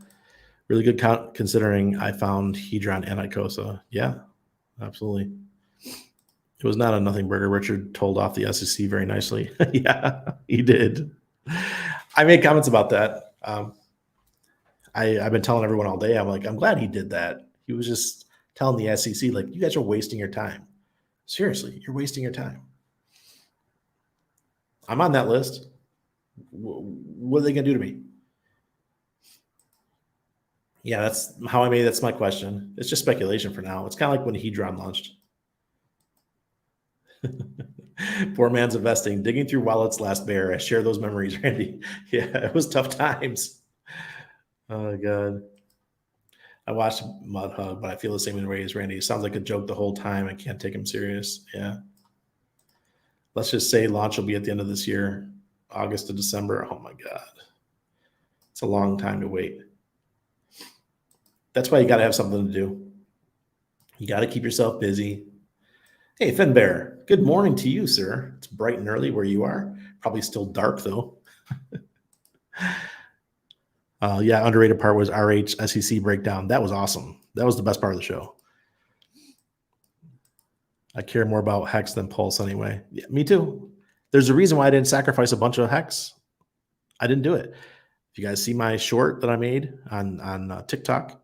Really good count considering I found Hedron and Icosa. Yeah, absolutely. It was not a nothing burger. Richard told off the SEC very nicely. Yeah, he did. I made comments about that. I've been telling everyone all day, I'm like, I'm glad he did that. He was just telling the SEC, like, you guys are wasting your time. Seriously, you're wasting your time. I'm on that list. What are they going to do to me? Yeah, that's how I made. That's my question. It's just speculation for now. It's kind of like when Hedron launched. Poor man's investing, digging through wallets last bear. I share those memories, Randy. Yeah, it was tough times. Oh god. I watched Mud Hug, but I feel the same way as Randy. It sounds like a joke the whole time. I can't take him serious. Yeah. Let's just say launch will be at the end of this year, August to December. Oh my god. It's a long time to wait. That's why you got to have something to do. You got to keep yourself busy. Hey, Finbear, good morning to you, sir. It's bright and early where you are. Probably still dark, though. Yeah, underrated part was RH SEC breakdown. That was awesome. That was the best part of the show. I care more about Hex than Pulse anyway. Yeah, me too. There's a reason why I didn't sacrifice a bunch of Hex. I didn't do it. If you guys see my short that I made on TikTok,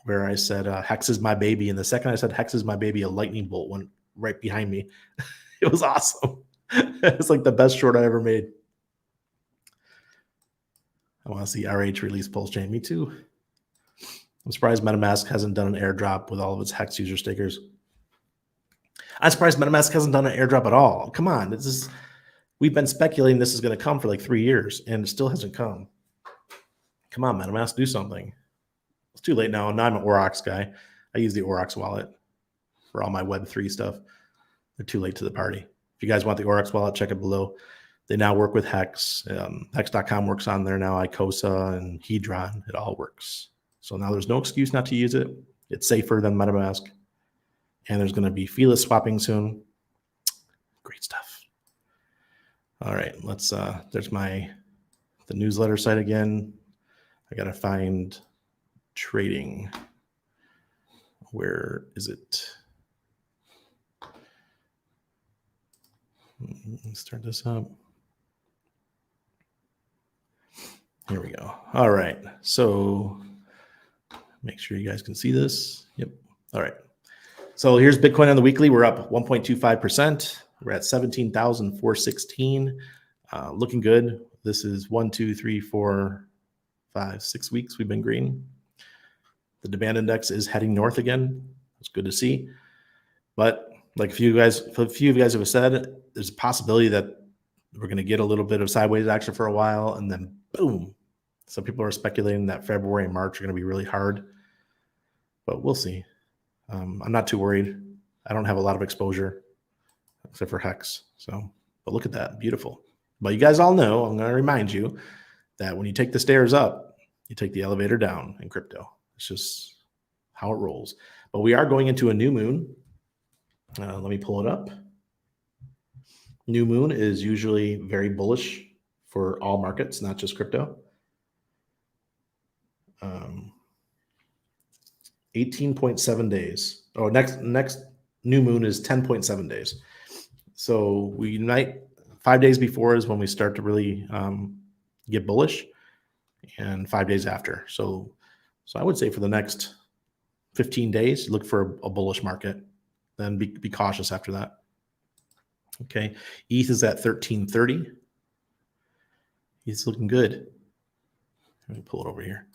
where I said Hex is my baby, and the second I said Hex is my baby, a lightning bolt went right behind me. It was awesome. It's like the best short I ever made. I want to see RH release Pulsechain. Me too. I'm surprised MetaMask hasn't done an airdrop with all of its Hex user stickers. I'm surprised MetaMask hasn't done an airdrop at all. Come on, we've been speculating this is going to come for like 3 years, and it still hasn't come. Come on, MetaMask, do something. It's too late now. Now I'm an Aurochs guy. I use the Aurochs wallet for all my Web3 stuff. They're too late to the party. If you guys want the Aurochs wallet, check it below. They now work with Hex. Hex.com works on there now. Icosa and Hedron. It all works. So now there's no excuse not to use it. It's safer than MetaMask. And there's going to be feeless swapping soon. Great stuff. All right, there's the newsletter site again. I got to find trading. Where is it? Let's start this up. Here we go. All right. So make sure you guys can see this. Yep. All right. So here's Bitcoin on the weekly. We're up 1.25%. We're at 17,416. Looking good. This is 1, 2, 3, 4, 5, 6 weeks we've been green. The demand index is heading north again. It's good to see. But like a few of you guys have said, there's a possibility that we're going to get a little bit of sideways action for a while, and then boom. Some people are speculating that February and March are going to be really hard, but we'll see. I'm not too worried. I don't have a lot of exposure except for Hex. So, but look at that. Beautiful. But you guys all know, I'm going to remind you that when you take the stairs up, you take the elevator down in crypto. It's just how it rolls. But we are going into a new moon. Let me pull it up. New moon is usually very bullish for all markets, not just crypto. 18.7 days. Oh, next new moon is 10.7 days. So we unite 5 days before is when we start to really get bullish, and 5 days after. So I would say for the next 15 days, look for a bullish market. Then be cautious after that. Okay, ETH is at 1330. It's looking good. Let me pull it over here.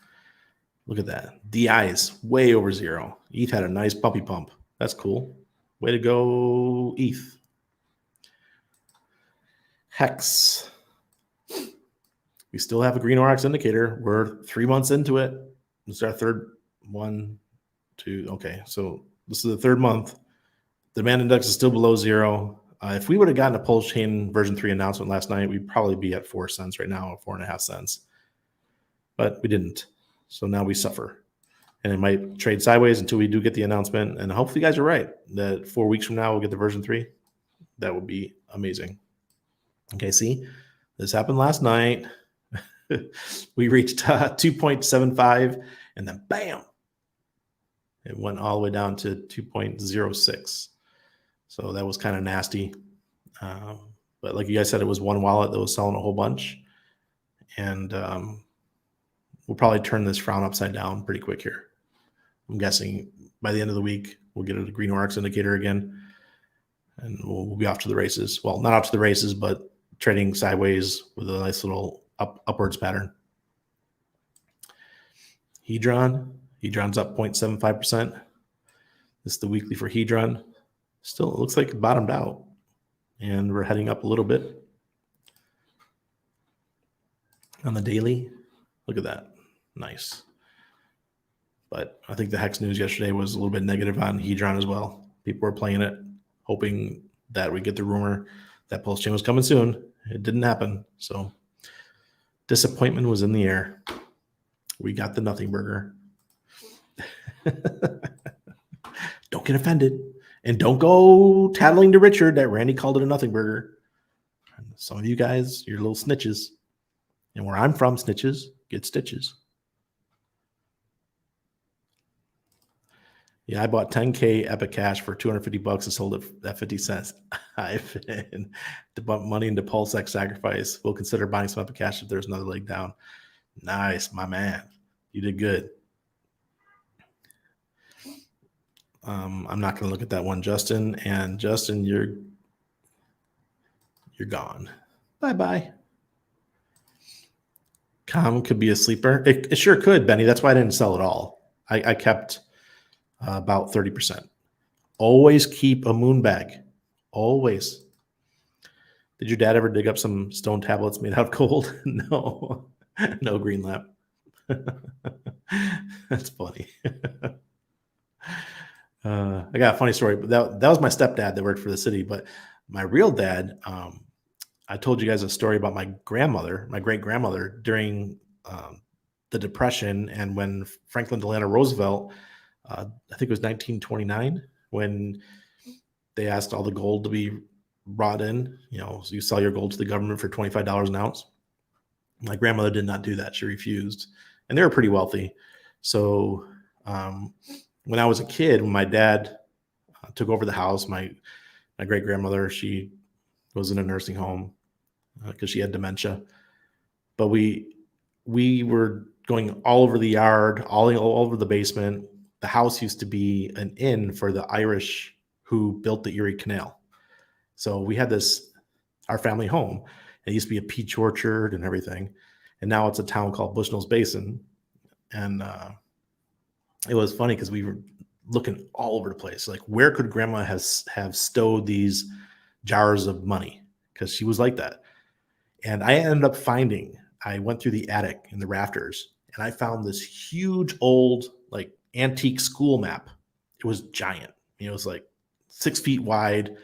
Look at that. DI is way over zero. ETH had a nice bumpy pump. That's cool. Way to go, ETH. Hex. We still have a green Aurochs indicator. We're 3 months into it. This is our third 1, 2. Okay, so this is the third month. The demand index is still below zero. If we would have gotten a Pulsechain version 3 announcement last night, we'd probably be at 4 cents right now, or 4.5 cents. But we didn't. So now we suffer. And it might trade sideways until we do get the announcement. And hopefully you guys are right that 4 weeks from now we'll get the version 3. That would be amazing. Okay, see? This happened last night. We reached 2.75, and then bam! It went all the way down to 2.06. So that was kind of nasty. But like you guys said, it was one wallet that was selling a whole bunch. And we'll probably turn this frown upside down pretty quick here. I'm guessing by the end of the week, we'll get a green Oryx indicator again, and we'll be off to the races. Well, not off to the races, but trading sideways with a nice little upwards pattern. Hedron's up 0.75%. This is the weekly for Hedron. Still, it looks like it bottomed out, and we're heading up a little bit. On the daily, look at that. Nice. But I think the Hex news yesterday was a little bit negative on Hedron as well. People were playing it, hoping that we get the rumor that Pulsechain was coming soon. It didn't happen. So disappointment was in the air. We got the nothing burger. Don't get offended. And don't go tattling to Richard that Randy called it a nothing burger. Some of you guys, you're little snitches. And where I'm from, snitches get stitches. Yeah, I bought 10K Epic Cash for $250 and sold it at 50 cents. I've been to bump money into Pulsechain sacrifice. We'll consider buying some Epic Cash if there's another leg down. Nice, my man. You did good. I'm not going to look at that one, Justin. And Justin, you're gone. Bye-bye. Com could be a sleeper. It sure could, Benny. That's why I didn't sell it all. I kept about 30%. Always keep a moon bag. Always. Did your dad ever dig up some stone tablets made out of gold? No. No, green lap. That's funny. I got a funny story, but that was my stepdad that worked for the city. But my real dad, I told you guys a story about my grandmother, my great grandmother, during the Depression, and when Franklin Delano Roosevelt, I think it was 1929, when they asked all the gold to be brought in. So you sell your gold to the government for $25 an ounce. My grandmother did not do that; she refused, and they were pretty wealthy. So when I was a kid, when my dad took over the house, my great grandmother, she was in a nursing home because she had dementia. But we were going all over the yard, all over the basement. The house used to be an inn for the Irish who built the Erie Canal. So we had our family home. It used to be a peach orchard and everything. And now it's a town called Bushnell's Basin. And it was funny because we were looking all over the place. Like, where could grandma have stowed these jars of money? Because she was like that. And I ended up I went through the attic in the rafters, and I found this huge old, like, antique school map. It was giant. It was like 6 feet wide,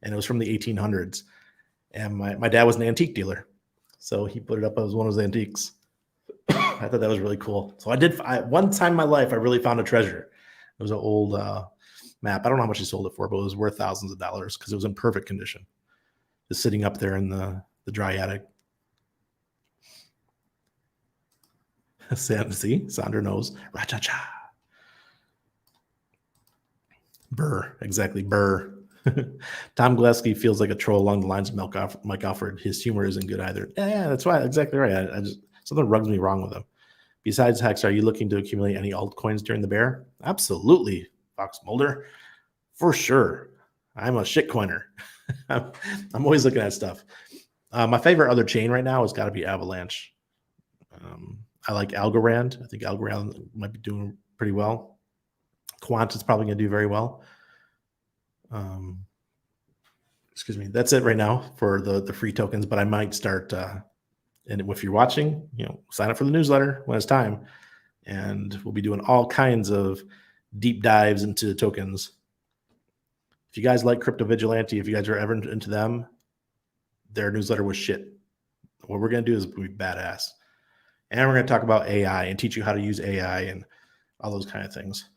and it was from the 1800s. And my dad was an antique dealer, so he put it up as one of his antiques. I thought that was really cool. So one time in my life, I really found a treasure. It was an old map. I don't know how much he sold it for, but it was worth thousands of dollars because it was in perfect condition, just sitting up there in the dry attic. See, Sandra knows. Ra-cha-cha. Burr, exactly, Burr. Tom Gillespie feels like a troll along the lines of Mike Alfred. His humor isn't good either. Yeah, that's why. Exactly right. I just, something rubs me wrong with him. Besides Hex, are you looking to accumulate any altcoins during the bear? Absolutely, Fox Mulder. For sure. I'm a shitcoiner. I'm always looking at stuff. My favorite other chain right now has got to be Avalanche. I like Algorand. I think Algorand might be doing pretty well. Quant is probably going to do very well. Excuse me. That's it right now for the free tokens, but I might start, and if you're watching, sign up for the newsletter when it's time, and we'll be doing all kinds of deep dives into tokens. If you guys like Crypto Vigilante, if you guys are ever into them, their newsletter was shit. What we're going to do is be badass. And we're going to talk about AI and teach you how to use AI and all those kind of things.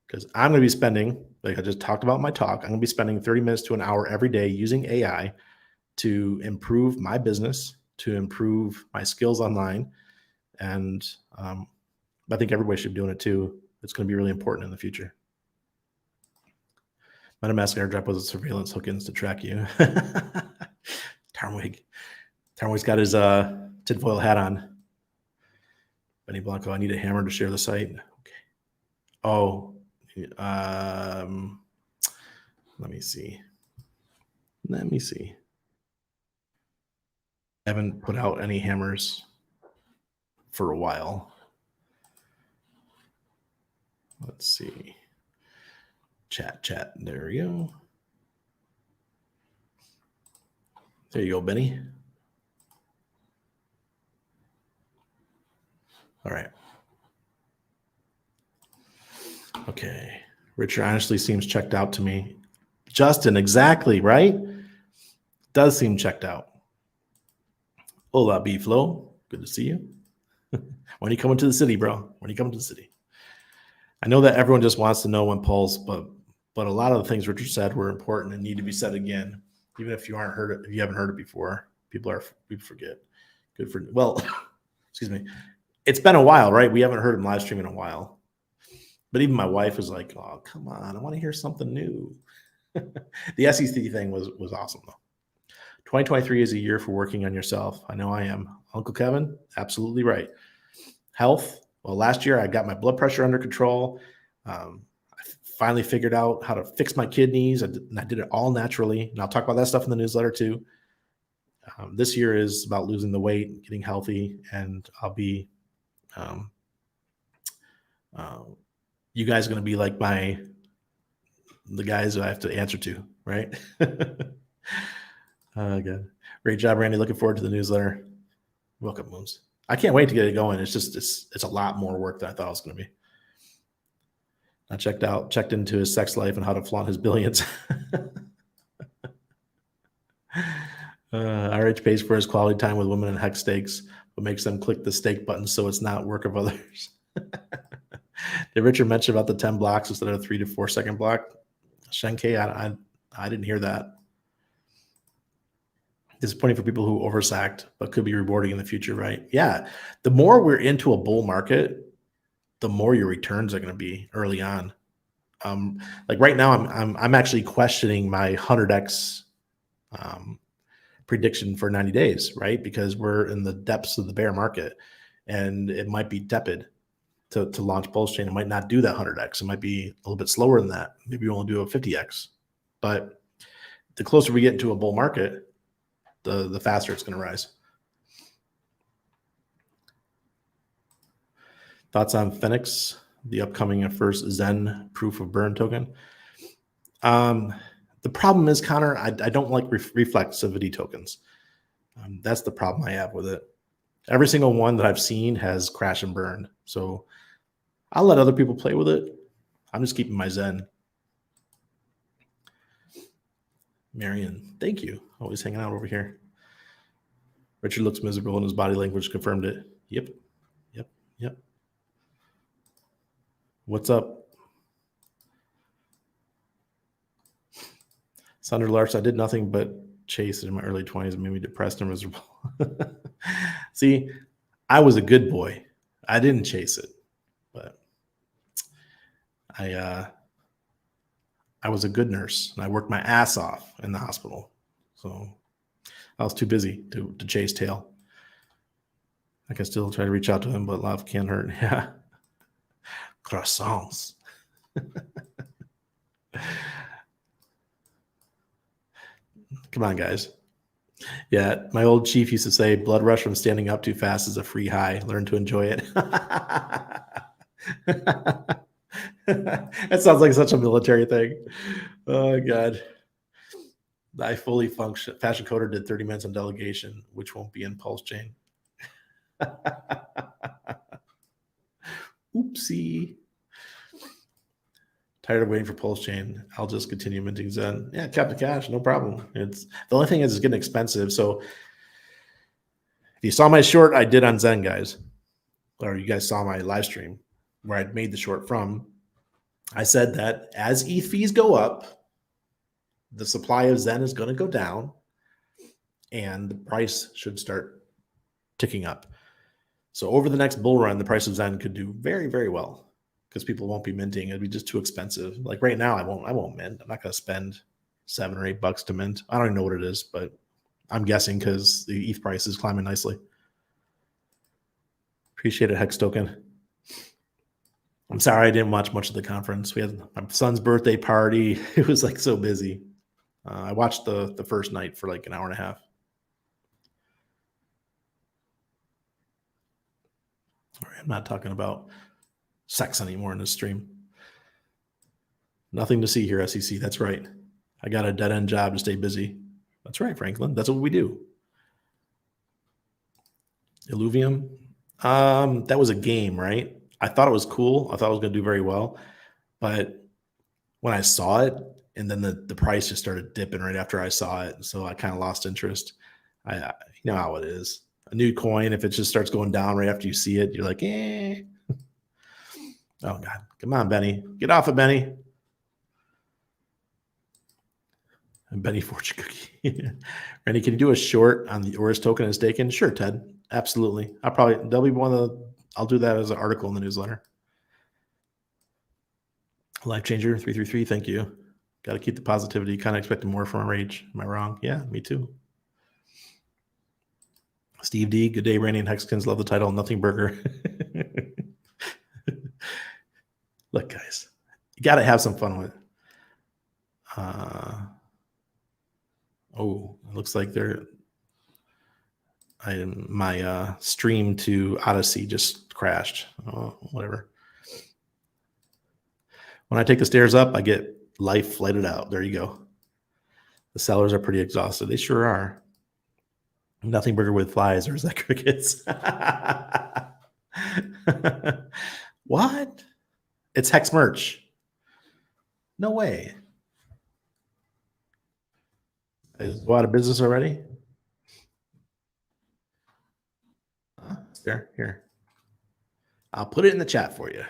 Because I'm going to be spending, like I just talked about in my talk, I'm going to be spending 30 minutes to an hour every day using AI to improve my business, to improve my skills online. And I think everybody should be doing it too. It's going to be really important in the future. MetaMask airdrop was a surveillance hook-ins to track you. Tarnwig. Tarnwig's got his tinfoil hat on. Benny Blanco, I need a hammer to share the site. Okay. Oh, let me see. I haven't put out any hammers for a while. Let's see. Chat. There we go. There you go, Benny. All right. Okay. Richard honestly seems checked out to me. Justin, exactly, right? Does seem checked out. Hola, B-Flow. Good to see you. When are you coming to the city, bro? When are you coming to the city? I know that everyone just wants to know when Pulse, but a lot of the things Richard said were important and need to be said again, even if you haven't heard it before. People forget. Good for excuse me. It's been a while, right? We haven't heard him live stream in a while. But even my wife was like, "Oh, come on, I want to hear something new." The SEC thing was awesome though. 2023 is a year for working on yourself. I know I am. Uncle Kevin, absolutely right. Health. Well, last year I got my blood pressure under control. I finally figured out how to fix my kidneys. I did it all naturally. And I'll talk about that stuff in the newsletter too. This year is about losing the weight, getting healthy, and I'll be, you guys are going to be like the guys I have to answer to, right? Good. Great job, Randy. Looking forward to the newsletter. Welcome, Moons. I can't wait to get it going. It's a lot more work than I thought it was going to be. I checked into his sex life and how to flaunt his billions. RH pays for his quality time with women and hex stakes, but makes them click the stake button so it's not work of others. Did Richard mention about the 10 blocks instead of a 3 to 4 second block? Shenke, I didn't hear that. Disappointing for people who oversacked, but could be rewarding in the future, right? Yeah. The more we're into a bull market, the more your returns are going to be early on. Like right now, I'm actually questioning my 100x prediction for 90 days, right? Because we're in the depths of the bear market, and it might be tepid to launch Pulsechain. It might not do that 100x. It might be a little bit slower than that. Maybe we'll do a 50x. But the closer we get into a bull market, the faster it's going to rise. Thoughts on Phoenix, the upcoming first Zen proof of burn token? The problem is, Connor, I don't like reflexivity tokens. That's the problem I have with it. Every single one that I've seen has crash and burn. So I'll let other people play with it. I'm just keeping my Zen. Marion, thank you. Always hanging out over here. Richard looks miserable and his body language confirmed it. Yep. What's up? Sandra Lars, I did nothing but chase it in my early 20s and made me depressed and miserable. See, I was a good boy. I didn't chase it, but I was a good nurse and I worked my ass off in the hospital. So I was too busy to chase tail. I can still try to reach out to him, but love can't hurt. Yeah. Croissants. Come on, guys. Yeah, my old chief used to say, blood rush from standing up too fast is a free high. Learn to enjoy it. That sounds like such a military thing. Oh, God. I fully function. Fashion Coder did 30 minutes on delegation, which won't be in Pulsechain. Oopsie. Tired of waiting for Pulsechain. I'll just continue minting Zen. Yeah, Captain Cash, no problem. It's the only thing is it's getting expensive. So if you saw my short I did on Zen, guys, or you guys saw my live stream where I'd made the short from, I said that as ETH fees go up, the supply of Zen is going to go down and the price should start ticking up. So over the next bull run, the price of Zen could do very, very well. because people won't be minting. It'd be just too expensive. Like right now, I won't mint. I'm not going to spend $7 or $8 to mint. I don't even know what it is, but I'm guessing because the ETH price is climbing nicely. Appreciate it, Hex Token. I'm sorry I didn't watch much of the conference. We had my son's birthday party. It was like so busy. I watched the first night for like an hour and a half. All right, I'm not talking about sex anymore in this stream. Nothing to see here, SEC. That's right. I got a dead-end job to stay busy. That's right, Franklin. That's what we do. Illuvium. That was a game, right? I thought it was cool. I thought it was going to do very well. But when I saw it, and then the price just started dipping right after I saw it. So I kind of lost interest. You know how it is. A new coin, if it just starts going down right after you see it, you're like, eh. Oh, God. Come on, Benny. Get off of Benny. And Benny Fortune Cookie. Randy, can you do a short on the Oris token as taken? Sure, Ted. Absolutely. They'll be one of the, I'll do that as an article in the newsletter. Life Changer 333, thank you. Got to keep the positivity. Kind of expecting more from a rage. Am I wrong? Yeah, me too. Steve D, good day, Randy and Hexkins. Love the title, Nothing Burger. Look, guys, you got to have some fun with it. Oh, it looks like my stream to Odyssey just crashed. Oh, whatever. When I take the stairs up, I get life flighted out. There you go. The sellers are pretty exhausted. They sure are. Nothing burger with flies, or is that crickets? What? It's Hex merch. No way. Is it go out of business already? Here. I'll put it in the chat for you.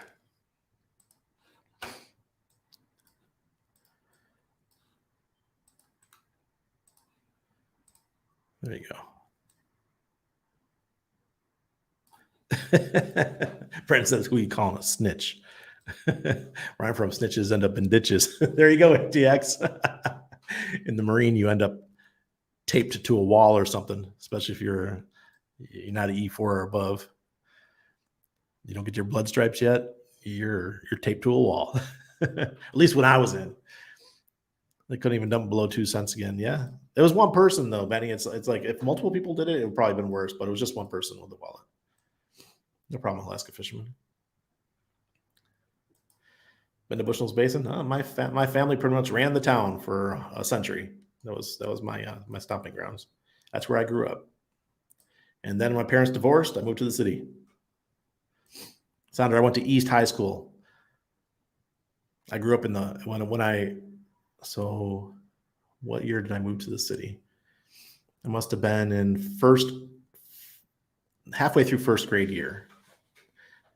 There you go. Brent says, who you calling a snitch? Where I'm from, snitches end up in ditches. There you go, TX. In the Marine, you end up taped to a wall or something, especially if you're not an E4 or above. You don't get your blood stripes yet, you're taped to a wall. At least when I was in. They couldn't even dump below 2 cents again. Yeah. It was one person though, Benny. It's like if multiple people did it, it would probably been worse, but it was just one person with the wallet. No problem, Alaska fisherman. Been to Bushnell's Basin? My family pretty much ran the town for a century. That was my stomping grounds. That's where I grew up. And then when my parents divorced, I moved to the city. Sandra, I went to East High School. I grew up in so what year did I move to the city? I must have been in halfway through first grade year.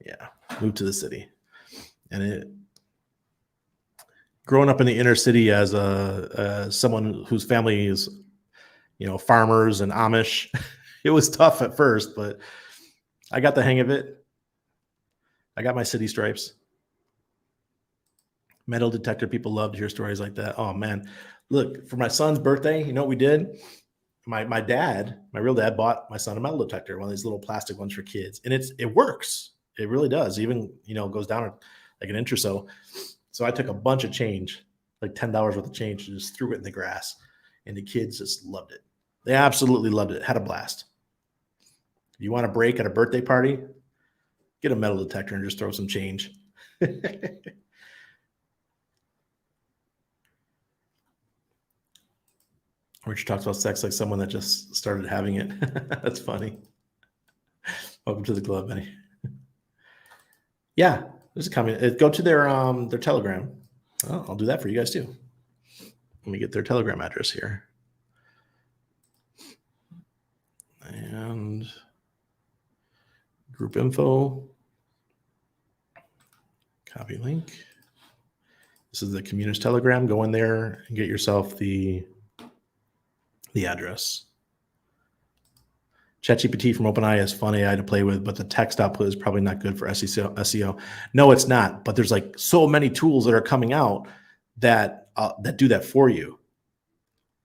Yeah, moved to the city. And growing up in the inner city as someone whose family is, farmers and Amish, it was tough at first, but I got the hang of it. I got my city stripes. Metal detector, people love to hear stories like that. Oh man, look, for my son's birthday, you know what we did? My real dad bought my son a metal detector, one of these little plastic ones for kids, and it works. It really does. Even goes down like an inch or so. So I took a bunch of change, like $10 worth of change, and just threw it in the grass, and the kids just loved it. They absolutely loved it. Had a blast. If you want a break at a birthday party, get a metal detector and just throw some change. Rich talks about sex like someone that just started having it. That's funny. Welcome to the club, Benny. Yeah, there's a comment. Go to their Telegram. Oh, I'll do that for you guys too. Let me get their Telegram address here. And group info. Copy link. This is the Communist Telegram. Go in there and get yourself the address. ChatGPT from OpenAI is fun AI to play with, but the text output is probably not good for SEO. No, it's not. But there's like so many tools that are coming out that do that for you.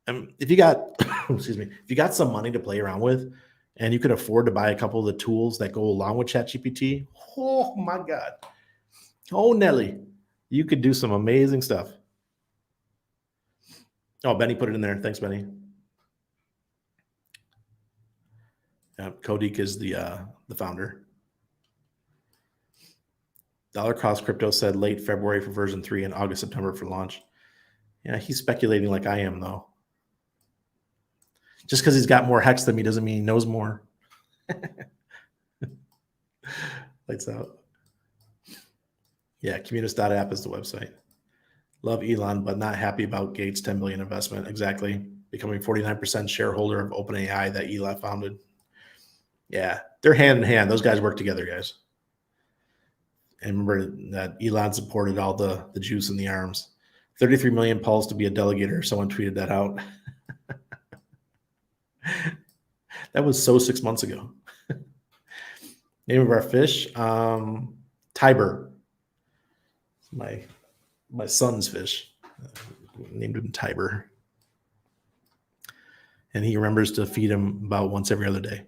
And if you got, excuse me, if you got some money to play around with, and you could afford to buy a couple of the tools that go along with ChatGPT, oh my God, oh Nelly, you could do some amazing stuff. Oh, Benny put it in there. Thanks, Benny. Kodik is the founder. Dollar Cost Crypto said late February for version 3 and August, September for launch. Yeah, he's speculating like I am, though. Just because he's got more hex than me doesn't mean he knows more. Lights out. Yeah, communis.app is the website. Love Elon, but not happy about Gates' $10 billion investment. Exactly. Becoming 49% shareholder of OpenAI that Elon founded. Yeah, they're hand in hand. Those guys work together, guys. And remember that Elon supported all the juice in the arms. 33 million Pulse to be a delegator. Someone tweeted that out. That was so 6 months ago. Name of our fish, Tiber. My son's fish. Named him Tiber. And he remembers to feed him about once every other day.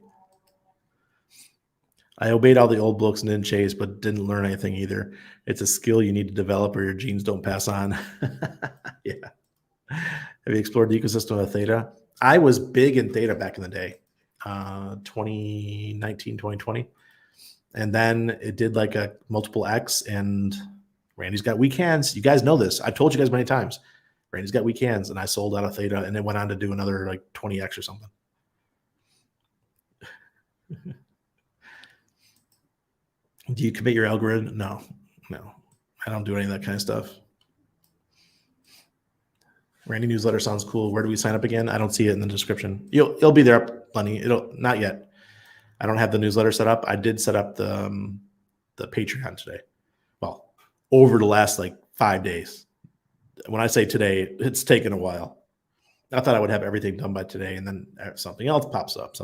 I obeyed all the old books and didn't chase, but didn't learn anything either. It's a skill you need to develop or your genes don't pass on. Yeah. Have you explored the ecosystem of Theta? I was big in Theta back in the day, 2019, 2020. And then it did like a multiple X, and Randy's got weak hands. You guys know this. I've told you guys many times. Randy's got weak hands, and I sold out of Theta, and it went on to do another like 20X or something. Do you commit your algorithm? No. I don't do any of that kind of stuff. Randy newsletter sounds cool. Where do we sign up again? I don't see it in the description. It'll be there plenty. It'll not yet. I don't have the newsletter set up. I did set up the Patreon today. Well, over the last like 5 days. When I say today, it's taken a while. I thought I would have everything done by today, and then something else pops up.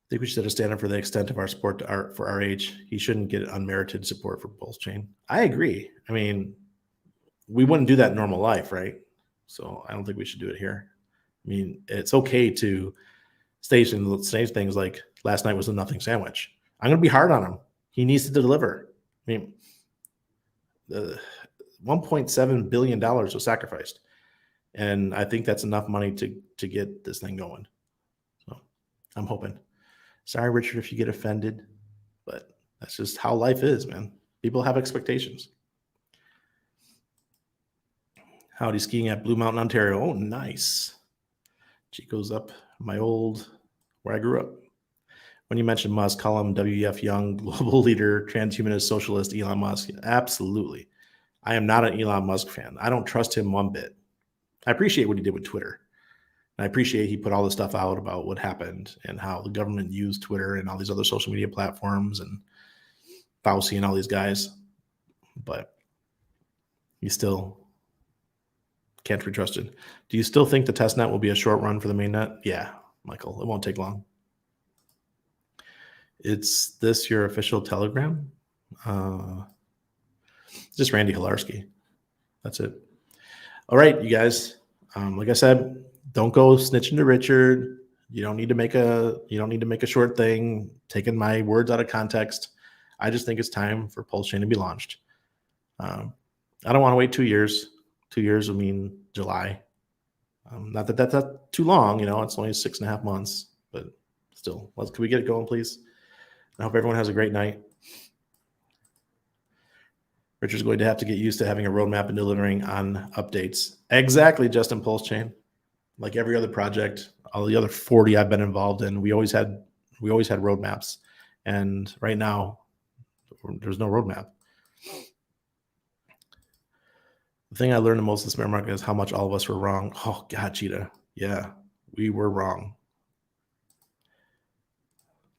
I think we should set a standard for the extent of our support for our age. He shouldn't get unmerited support for Pulsechain. I agree. I mean, we wouldn't do that in normal life, right? So I don't think we should do it here. I mean, it's okay to say things like last night was a nothing sandwich. I'm going to be hard on him. He needs to deliver. I mean, the $1.7 billion was sacrificed. And I think that's enough money to get this thing going. So I'm hoping. Sorry, Richard, if you get offended, but that's just how life is, man. People have expectations. Howdy, skiing at Blue Mountain, Ontario. Oh, nice. Chico's up where I grew up. When you mentioned Musk, call him WEF Young, global leader, transhumanist, socialist, Elon Musk. Absolutely. I am not an Elon Musk fan. I don't trust him one bit. I appreciate what he did with Twitter. I appreciate he put all this stuff out about what happened and how the government used Twitter and all these other social media platforms and Fauci and all these guys. But you still can't be trusted. Do you still think the testnet will be a short run for the mainnet? Yeah, Michael, it won't take long. Is this your official Telegram? Just Randy Hilarski. That's it. All right, you guys. Like I said, don't go snitching to Richard. You don't need to make a short thing, taking my words out of context. I just think it's time for Pulsechain to be launched. I don't want to wait 2 years. 2 years would mean July. Not that that's not too long, it's only 6.5 months, but still, can we get it going, please? I hope everyone has a great night. Richard's going to have to get used to having a roadmap and delivering on updates. Exactly, Justin Pulsechain. Like every other project, all the other 40 I've been involved in, we always had roadmaps. And right now, there's no roadmap. The thing I learned the most in this bear market is how much all of us were wrong. Oh, God, Cheetah. Yeah, we were wrong.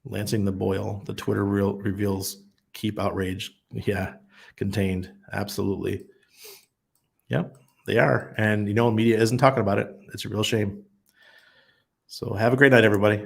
Lancing the Boyle, the Twitter reveals keep outrage. Yeah, contained. Absolutely. Yep, they are. And, media isn't talking about it. It's a real shame. So have a great night, everybody.